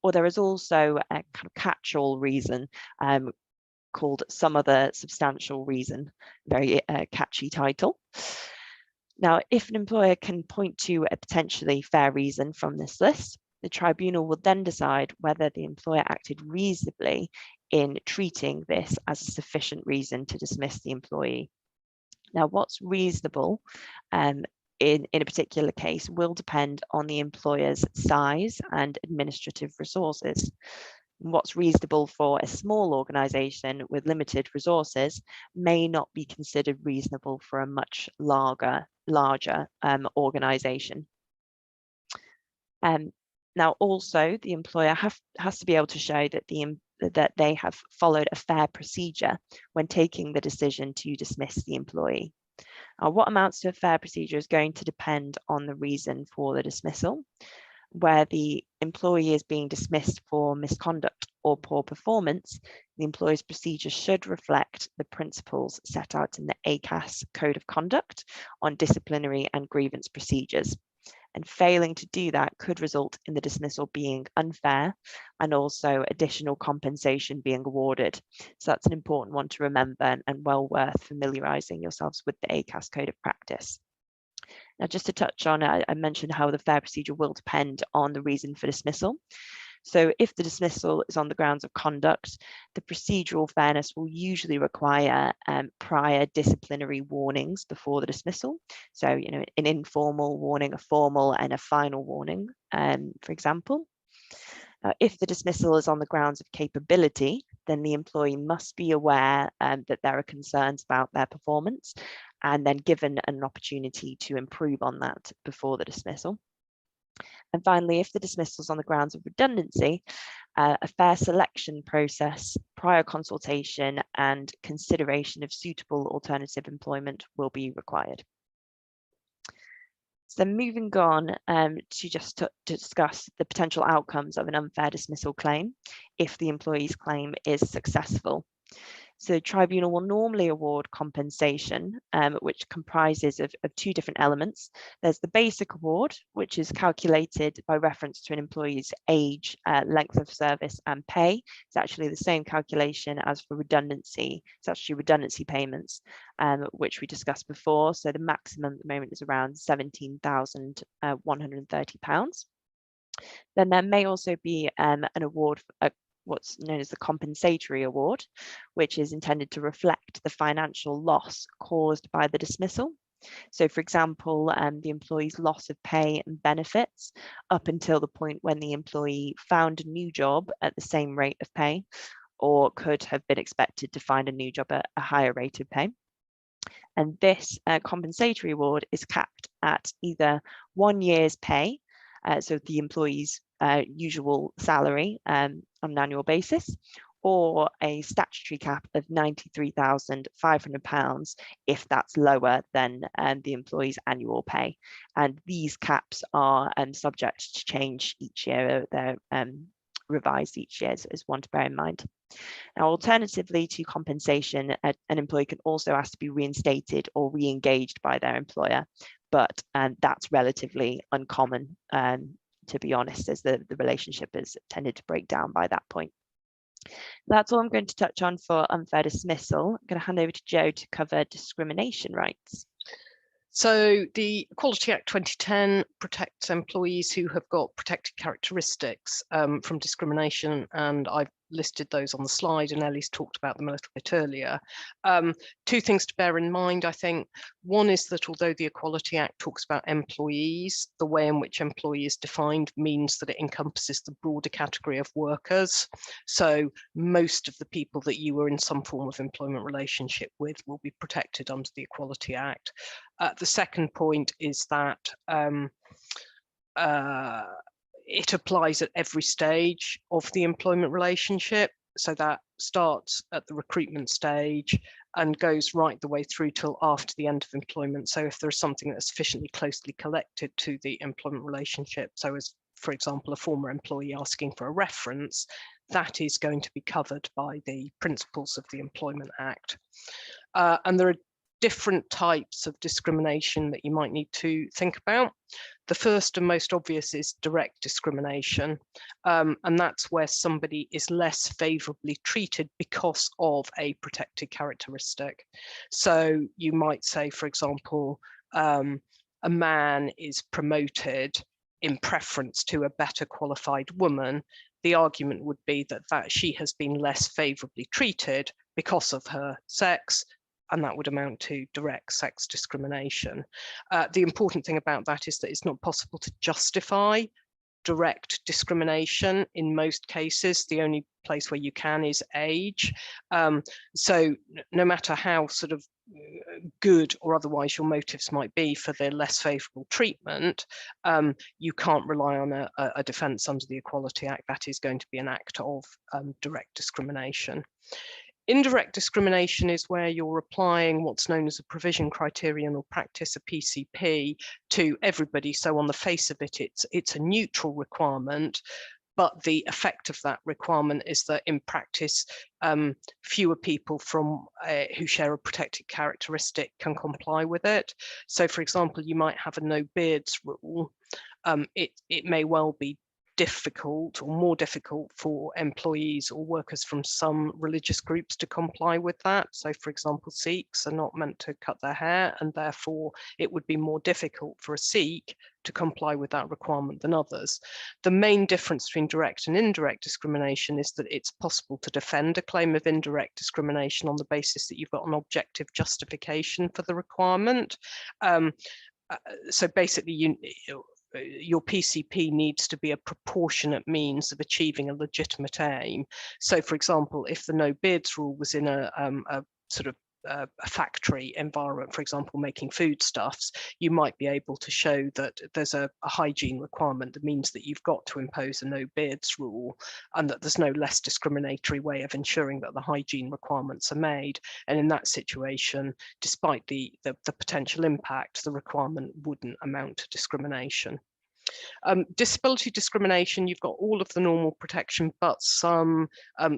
Or there is also a kind of catch-all reason called some other substantial reason, very catchy title. Now, if an employer can point to a potentially fair reason from this list, the tribunal will then decide whether the employer acted reasonably in treating this as a sufficient reason to dismiss the employee. Now, what's reasonable in a particular case will depend on the employer's size and administrative resources. What's reasonable for a small organisation with limited resources may not be considered reasonable for a much larger organisation. Now, also, the employer has to be able to show that they have followed a fair procedure when taking the decision to dismiss the employee. What amounts to a fair procedure is going to depend on the reason for the dismissal. Where the employee is being dismissed for misconduct or poor performance, the employer's procedure should reflect the principles set out in the ACAS Code of Conduct on disciplinary and grievance procedures. And failing to do that could result in the dismissal being unfair and also additional compensation being awarded. So that's an important one to remember and well worth familiarising yourselves with the ACAS Code of Practice. Now, just to touch on, I mentioned how the fair procedure will depend on the reason for dismissal. So if the dismissal is on the grounds of conduct, the procedural fairness will usually require prior disciplinary warnings before the dismissal. So, an informal warning, a formal and a final warning, for example. If the dismissal is on the grounds of capability, then the employee must be aware that there are concerns about their performance and then given an opportunity to improve on that before the dismissal. And finally, if the dismissal is on the grounds of redundancy, a fair selection process, prior consultation and consideration of suitable alternative employment will be required. So moving on to discuss the potential outcomes of an unfair dismissal claim if the employee's claim is successful. So the tribunal will normally award compensation, which comprises of 2 different elements. There's the basic award, which is calculated by reference to an employee's age, length of service and pay. It's actually the same calculation as for redundancy. It's actually redundancy payments, which we discussed before. So the maximum at the moment is around £17,130. Then there may also be an award for what's known as the compensatory award, which is intended to reflect the financial loss caused by the dismissal. So, for example, the employee's loss of pay and benefits up until the point when the employee found a new job at the same rate of pay, or could have been expected to find a new job at a higher rate of pay. And this compensatory award is capped at either 1 year's pay, so the employee's usual salary on an annual basis, or a statutory cap of £93,500 if that's lower than the employee's annual pay. And these caps are subject to change each year. They're revised each year as one to bear in mind. Now, alternatively to compensation, an employee can also ask to be reinstated or re-engaged by their employer, but that's relatively uncommon, to be honest, as the relationship has tended to break down by that point. That's all I'm going to touch on for unfair dismissal. I'm going to hand over to Joe to cover discrimination rights. So the Equality Act 2010 protects employees who have got protected characteristics from discrimination, and I've listed those on the slide, and Ellie's talked about them a little bit earlier. Two things to bear in mind, I think. One is that although the Equality Act talks about employees, the way in which employee is defined means that it encompasses the broader category of workers. So most of the people that you were in some form of employment relationship with will be protected under the Equality Act. The second point is that it applies at every stage of the employment relationship. So that starts at the recruitment stage and goes right the way through till after the end of employment. So if there's something that's sufficiently closely connected to the employment relationship, so as, for example, a former employee asking for a reference, that is going to be covered by the principles of the Employment Act. And there are different types of discrimination that you might need to think about. The first and most obvious is direct discrimination, and that's where somebody is less favourably treated because of a protected characteristic. So you might say, for example, a man is promoted in preference to a better qualified woman. The argument would be that she has been less favourably treated because of her sex, and that would amount to direct sex discrimination. The important thing about that is that it's not possible to justify direct discrimination in most cases. The only place where you can is age. So no matter how sort of good or otherwise your motives might be for the less favourable treatment, you can't rely on a defence under the Equality Act. That is going to be an act of direct discrimination. Indirect discrimination is where you're applying what's known as a provision, criterion, or practice, a PCP, to everybody. So on the face of it, it's a neutral requirement, but the effect of that requirement is that in practice, fewer people from who share a protected characteristic can comply with it. So for example, you might have a no beards rule. It may well be difficult or more difficult for employees or workers from some religious groups to comply with that. So for example, Sikhs are not meant to cut their hair, and therefore it would be more difficult for a Sikh to comply with that requirement than others. The main difference between direct and indirect discrimination is that it's possible to defend a claim of indirect discrimination on the basis that you've got an objective justification for the requirement. So basically, your PCP needs to be a proportionate means of achieving a legitimate aim. So for example, if the no beards rule was in a sort of a factory environment, for example, making foodstuffs, you might be able to show that there's a hygiene requirement that means that you've got to impose a no beards rule, and that there's no less discriminatory way of ensuring that the hygiene requirements are made. And in that situation, despite the potential impact, the requirement wouldn't amount to discrimination. Disability discrimination, you've got all of the normal protection, but some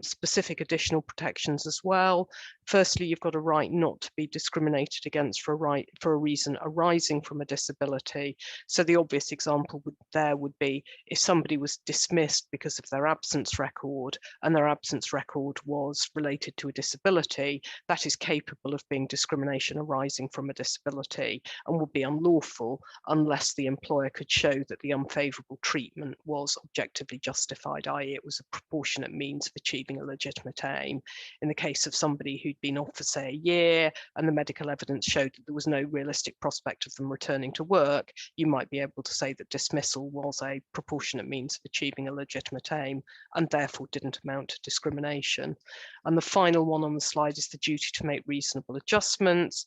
specific additional protections as well. Firstly, you've got a right not to be discriminated against for a reason arising from a disability. So the obvious example would be if somebody was dismissed because of their absence record, and their absence record was related to a disability, that is capable of being discrimination arising from a disability and would be unlawful unless the employer could show that the unfavourable treatment was objectively justified, i.e. it was a proportionate means of achieving a legitimate aim. In the case of somebody who'd been off for, say, a year and the medical evidence showed that there was no realistic prospect of them returning to work, you might be able to say that dismissal was a proportionate means of achieving a legitimate aim and therefore didn't amount to discrimination. And the final one on the slide is the duty to make reasonable adjustments.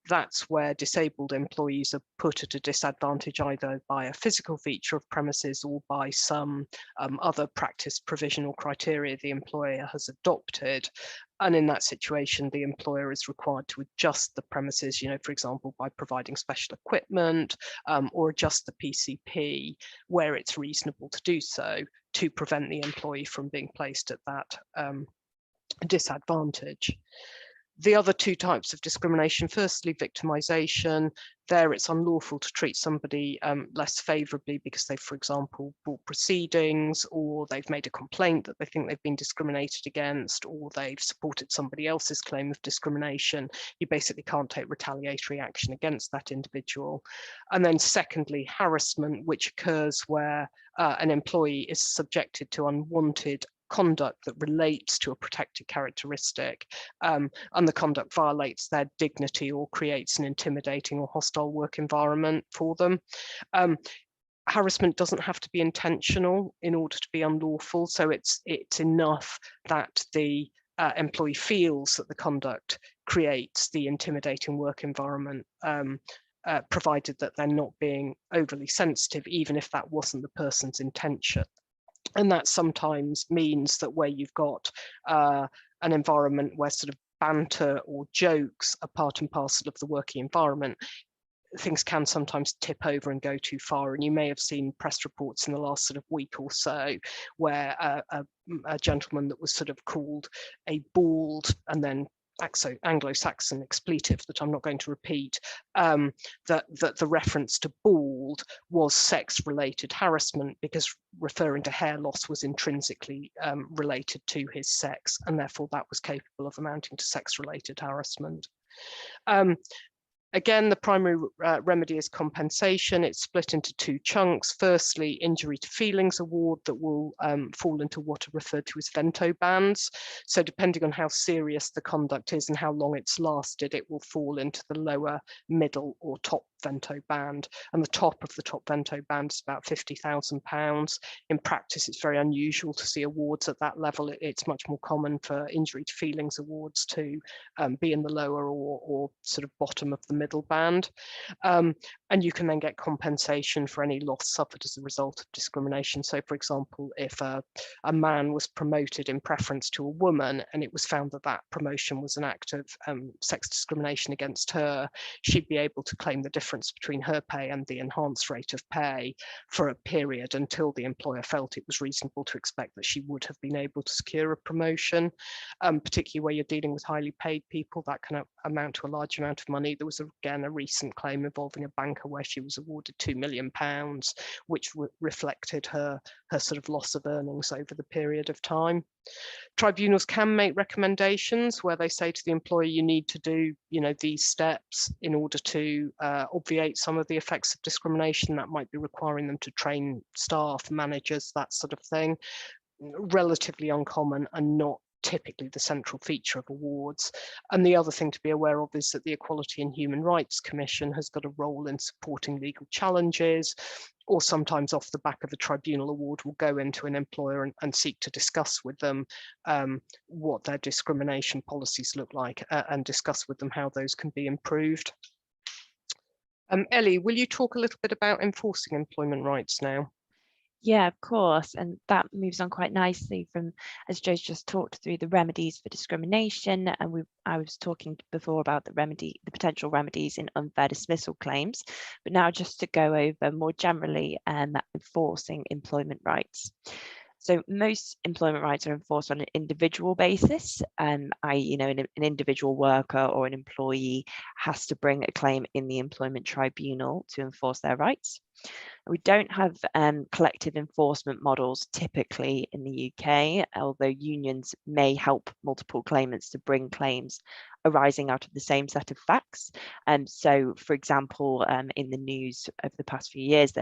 That's where disabled employees are put at a disadvantage either by a physical feature of premises or by some other practice, provision or criteria the employer has adopted. And in that situation, the employer is required to adjust the premises, for example, by providing special equipment or adjust the PCP where it's reasonable to do so to prevent the employee from being placed at that disadvantage. The other two types of discrimination, firstly, victimisation. There it's unlawful to treat somebody less favourably because they've, for example, brought proceedings, or they've made a complaint that they think they've been discriminated against, or they've supported somebody else's claim of discrimination. You basically can't take retaliatory action against that individual. And then secondly, harassment, which occurs where an employee is subjected to unwanted conduct that relates to a protected characteristic, and the conduct violates their dignity or creates an intimidating or hostile work environment for them. Harassment doesn't have to be intentional in order to be unlawful, so it's enough that the employee feels that the conduct creates the intimidating work environment, provided that they're not being overly sensitive, even if that wasn't the person's intention. And that sometimes means that where you've got an environment where sort of banter or jokes are part and parcel of the working environment, things can sometimes tip over and go too far. And you may have seen press reports in the last sort of week or so where a gentleman that was sort of called a bald and then Anglo-Saxon expletive that I'm not going to repeat, that the reference to bald was sex-related harassment, because referring to hair loss was intrinsically related to his sex, and therefore that was capable of amounting to sex-related harassment. Again, the primary remedy is compensation. It's split into two chunks. Firstly, injury to feelings award that will fall into what are referred to as vento bands. So depending on how serious the conduct is and how long it's lasted, it will fall into the lower, middle or top vento band. And the top of the top vento band is about £50,000. In practice, it's very unusual to see awards at that level. It's much more common for injury to feelings awards to be in the lower or sort of bottom of the middle band. And you can then get compensation for any loss suffered as a result of discrimination. So, for example, if a man was promoted in preference to a woman and it was found that that promotion was an act of sex discrimination against her, she'd be able to claim the difference between her pay and the enhanced rate of pay for a period until the employer felt it was reasonable to expect that she would have been able to secure a promotion. Particularly where you're dealing with highly paid people, that can amount to a large amount of money. There was again a recent claim involving a banker where she was awarded £2 million, which reflected her sort of loss of earnings over the period of time. Tribunals can make recommendations where they say to the employer, you need to do, these steps in order to obviate some of the effects of discrimination. That might be requiring them to train staff, managers, that sort of thing. Relatively uncommon and not typically the central feature of awards. And the other thing to be aware of is that the Equality and Human Rights Commission has got a role in supporting legal challenges, or sometimes off the back of a tribunal award will go into an employer and seek to discuss with them what their discrimination policies look like and discuss with them how those can be improved. Ellie, will you talk a little bit about enforcing employment rights now? Yeah, of course. And that moves on quite nicely from, as Joe's just talked through, the remedies for discrimination. And I was talking before about the potential remedies in unfair dismissal claims. But now just to go over more generally enforcing employment rights. So most employment rights are enforced on an individual basis, i.e., an individual worker or an employee has to bring a claim in the employment tribunal to enforce their rights. We don't have collective enforcement models typically in the UK, although unions may help multiple claimants to bring claims arising out of the same set of facts. So, for example, in the news over the past few years,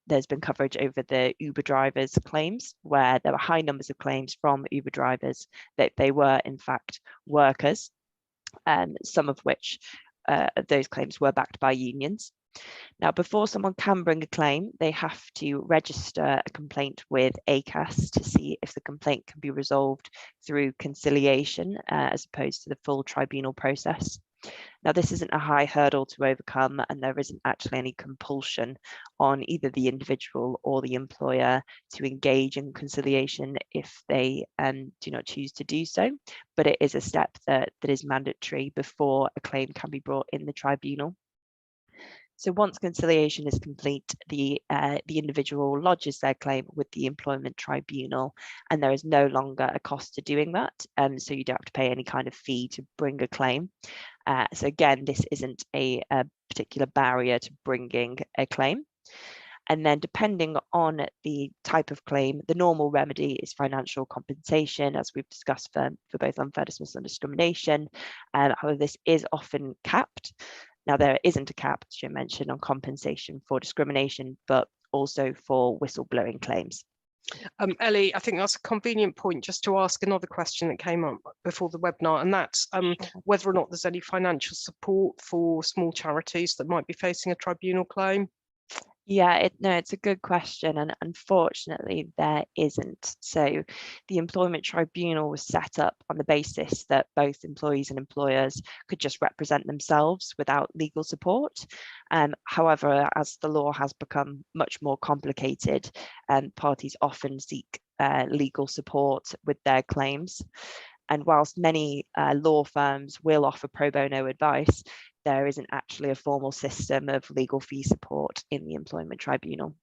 there's been coverage over the Uber drivers' claims, where there were high numbers of claims from Uber drivers that they were in fact workers, some of which those claims were backed by unions. Now, before someone can bring a claim, they have to register a complaint with ACAS to see if the complaint can be resolved through conciliation as opposed to the full tribunal process. Now, this isn't a high hurdle to overcome, and there isn't actually any compulsion on either the individual or the employer to engage in conciliation if they do not choose to do so. But it is a step that is mandatory before a claim can be brought in the tribunal. So once conciliation is complete, the individual lodges their claim with the employment tribunal, and there is no longer a cost to doing that. So you don't have to pay any kind of fee to bring a claim. So again, this isn't a particular barrier to bringing a claim. And then depending on the type of claim, the normal remedy is financial compensation, as we've discussed for both unfair dismissal and discrimination. However, this is often capped. Now, there isn't a cap, as you mentioned, on compensation for discrimination, but also for whistleblowing claims. Ellie, I think that's a convenient point just to ask another question that came up before the webinar, and that's whether or not there's any financial support for small charities that might be facing a tribunal claim. Yeah, it's a good question, and unfortunately there isn't. So the employment tribunal was set up on the basis that both employees and employers could just represent themselves without legal support. However, as the law has become much more complicated, parties often seek legal support with their claims. And whilst many law firms will offer pro bono advice, there isn't actually a formal system of legal fee support in the employment tribunal.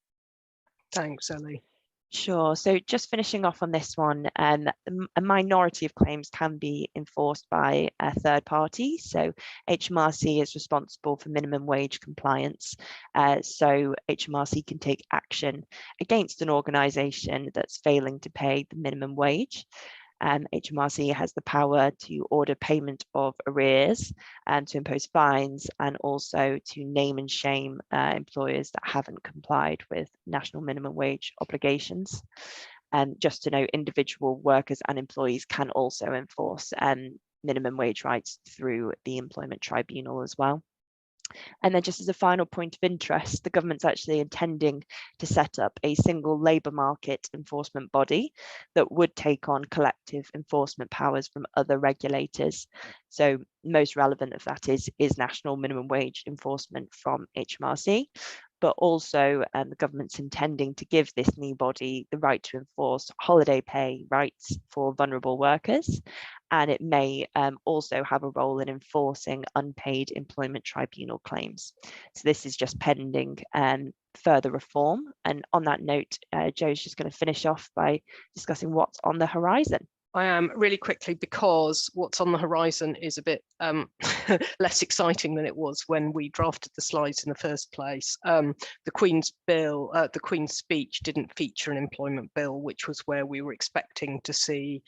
Thanks, Ellie. Sure. So just finishing off on this one, a minority of claims can be enforced by a third party. So HMRC is responsible for minimum wage compliance. So HMRC can take action against an organisation that's failing to pay the minimum wage. HMRC has the power to order payment of arrears and to impose fines, and also to name and shame employers that haven't complied with national minimum wage obligations. And just to note, individual workers and employees can also enforce minimum wage rights through the employment tribunal as well. And then just as a final point of interest, the government's actually intending to set up a single labour market enforcement body that would take on collective enforcement powers from other regulators. So most relevant of that is national minimum wage enforcement from HMRC, but also the government's intending to give this new body the right to enforce holiday pay rights for vulnerable workers. And it may also have a role in enforcing unpaid employment tribunal claims. So this is just pending further reform. And on that note, Joe's just going to finish off by discussing what's on the horizon. I am really quickly, because what's on the horizon is a bit less exciting than it was when we drafted the slides in the first place. The Queen's bill, the Queen's speech didn't feature an employment bill, which was where we were expecting to see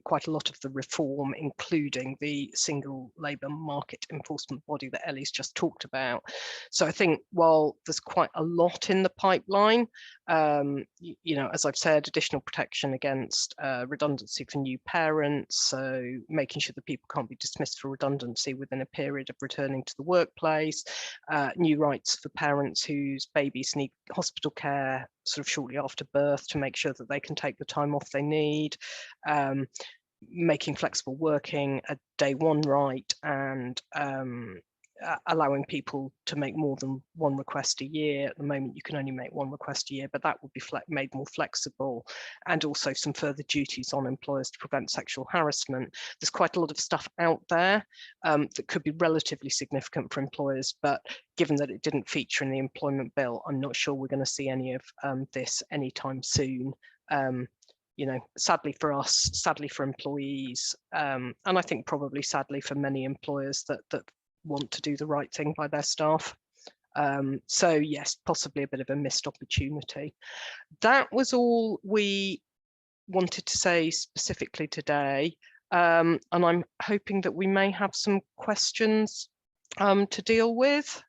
quite a lot of the reform, including the single labour market enforcement body that Ellie's just talked about. So I think while there's quite a lot in the pipeline, you know, as I've said, additional protection against redundancy for new parents, so making sure that people can't be dismissed for redundancy within a period of returning to the workplace, new rights for parents whose babies need hospital care sort of shortly after birth to make sure that they can take the time off they need, making flexible working a day one right, and allowing people to make more than one request a year. At the moment, you can only make one request a year, but that would be made more flexible, and also some further duties on employers to prevent sexual harassment. There's quite a lot of stuff out there that could be relatively significant for employers, but given that it didn't feature in the employment bill, I'm not sure we're going to see any of this anytime soon. You know, sadly for us, sadly for employees, and I think probably sadly for many employers that want to do the right thing by their staff. So yes, possibly a bit of a missed opportunity. That was all we wanted to say specifically today, and I'm hoping that we may have some questions to deal with.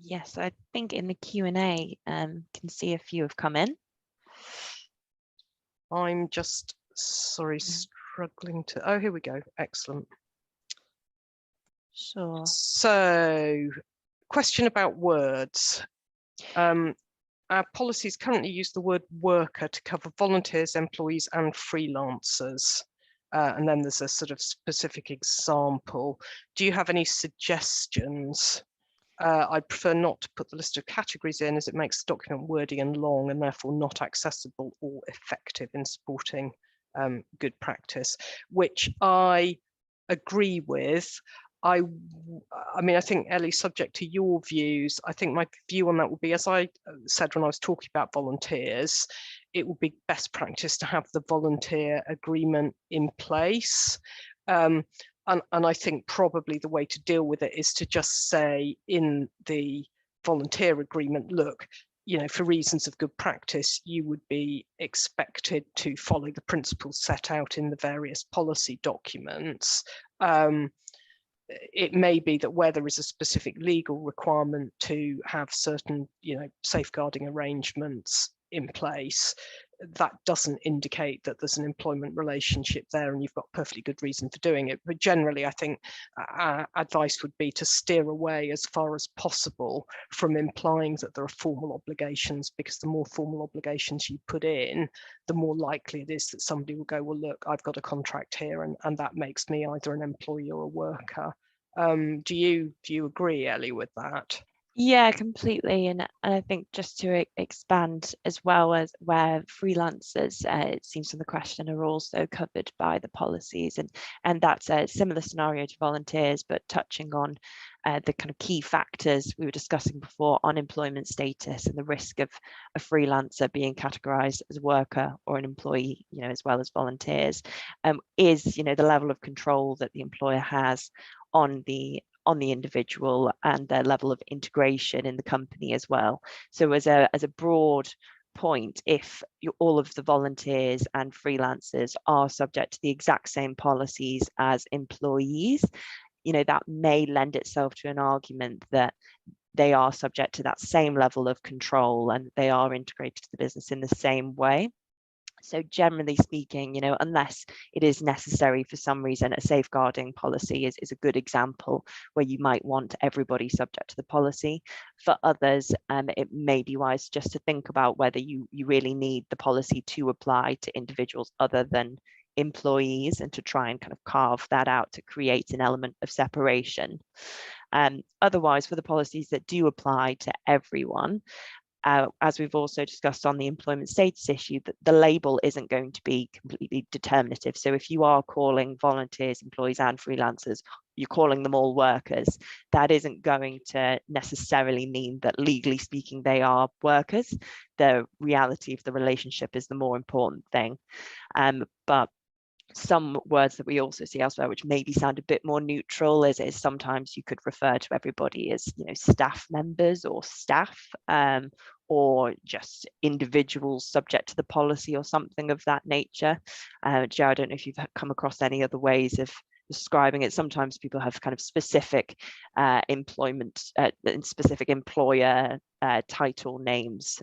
Yes, I think in the Q&A can see a few have come in. I'm just struggling to, oh, here we go, excellent. Sure. So, question about words. Our policies currently use the word worker to cover volunteers, employees, and freelancers. And then there's a sort of specific example. Do you have any suggestions? I'd prefer not to put the list of categories in, as it makes the document wordy and long, and therefore not accessible or effective in supporting good practice, which I agree with. I mean, I think, Ellie, subject to your views, I think my view on that would be, as I said when I was talking about volunteers, it would be best practice to have the volunteer agreement in place. And I think probably the way to deal with it is to just say in the volunteer agreement, look, for reasons of good practice, you would be expected to follow the principles set out in the various policy documents. It may be that where there is a specific legal requirement to have certain, safeguarding arrangements in place, that doesn't indicate that there's an employment relationship there and you've got perfectly good reason for doing it. But generally, I think advice would be to steer away as far as possible from implying that there are formal obligations, because the more formal obligations you put in, the more likely it is that somebody will go, well, look, I've got a contract here and that makes me either an employee or a worker. Do you agree, Ellie, with that? Yeah, completely. And I think just to expand as well, as where freelancers, it seems from the question, are also covered by the policies. And that's a similar scenario to volunteers, but touching on the kind of key factors we were discussing before on employment status and the risk of a freelancer being categorized as a worker or an employee, as well as volunteers, is, the level of control that the employer has on the individual and their level of integration in the company as well. So as a broad point, if all of the volunteers and freelancers are subject to the exact same policies as employees, that may lend itself to an argument that they are subject to that same level of control and they are integrated to the business in the same way. So generally speaking, unless it is necessary for some reason, a safeguarding policy is a good example where you might want everybody subject to the policy. For others, it may be wise just to think about whether you really need the policy to apply to individuals other than employees, and to try and kind of carve that out to create an element of separation. Otherwise, for the policies that do apply to everyone, as we've also discussed on the employment status issue, that the label isn't going to be completely determinative. So if you are calling volunteers, employees and freelancers, you're calling them all workers, that isn't going to necessarily mean that legally speaking they are workers. The reality of the relationship is the more important thing. But some words that we also see elsewhere, which maybe sound a bit more neutral, is sometimes you could refer to everybody as, staff members or staff, or just individuals subject to the policy or something of that nature. Joe, I don't know if you've come across any other ways of describing it. Sometimes people have kind of specific employment, specific employer title names.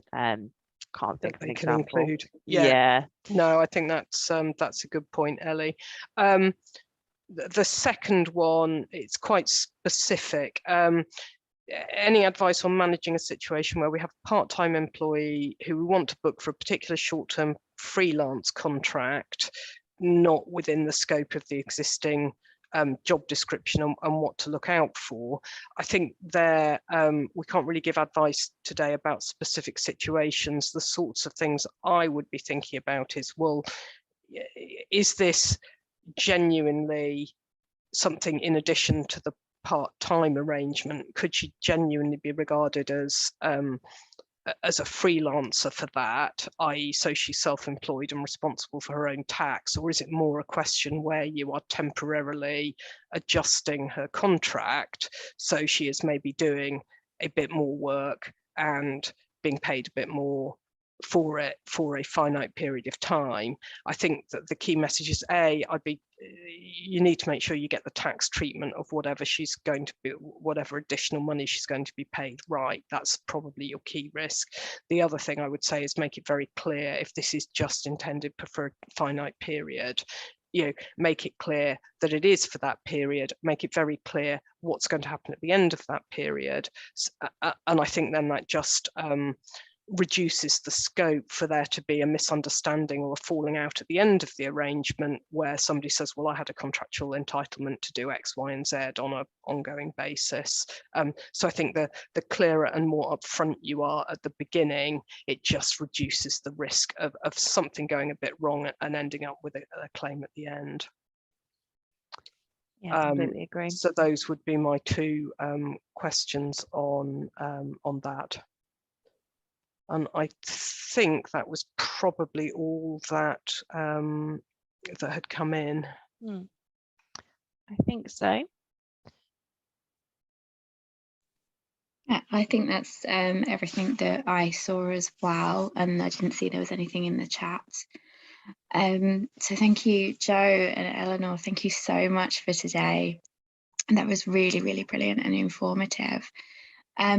Can't think of an example. Include. Yeah. No, I think that's a good point, Ellie. The second one, it's quite specific. Any advice on managing a situation where we have a part-time employee who we want to book for a particular short-term freelance contract, not within the scope of the existing job description and what to look out for? I think there we can't really give advice today about specific situations. The sorts of things I would be thinking about is, well, is this genuinely something in addition to the part-time arrangement? Could she genuinely be regarded as a freelancer for that, i.e. so she's self-employed and responsible for her own tax? Or is it more a question where you are temporarily adjusting her contract so she is maybe doing a bit more work and being paid a bit more for it for a finite period of time? I think that the key message is, you need to make sure you get the tax treatment of whatever she's going to be, whatever additional money she's going to be paid right. That's probably your key risk. The other thing I would say is make it very clear, if this is just intended for a finite period, make it clear that it is for that period, make it very clear what's going to happen at the end of that period. And I think then that just reduces the scope for there to be a misunderstanding or a falling out at the end of the arrangement where somebody says, well, I had a contractual entitlement to do X, Y, and Z on an ongoing basis. So I think the clearer and more upfront you are at the beginning, it just reduces the risk of something going a bit wrong and ending up with a claim at the end. Yeah, completely agree. So those would be my two questions on that. And I think that was probably all that that had come in. I think so. Yeah, I think that's everything that I saw as well, and I didn't see there was anything in the chat. So thank you, Joe and Eleanor. Thank you so much for today. And that was really, really brilliant and informative.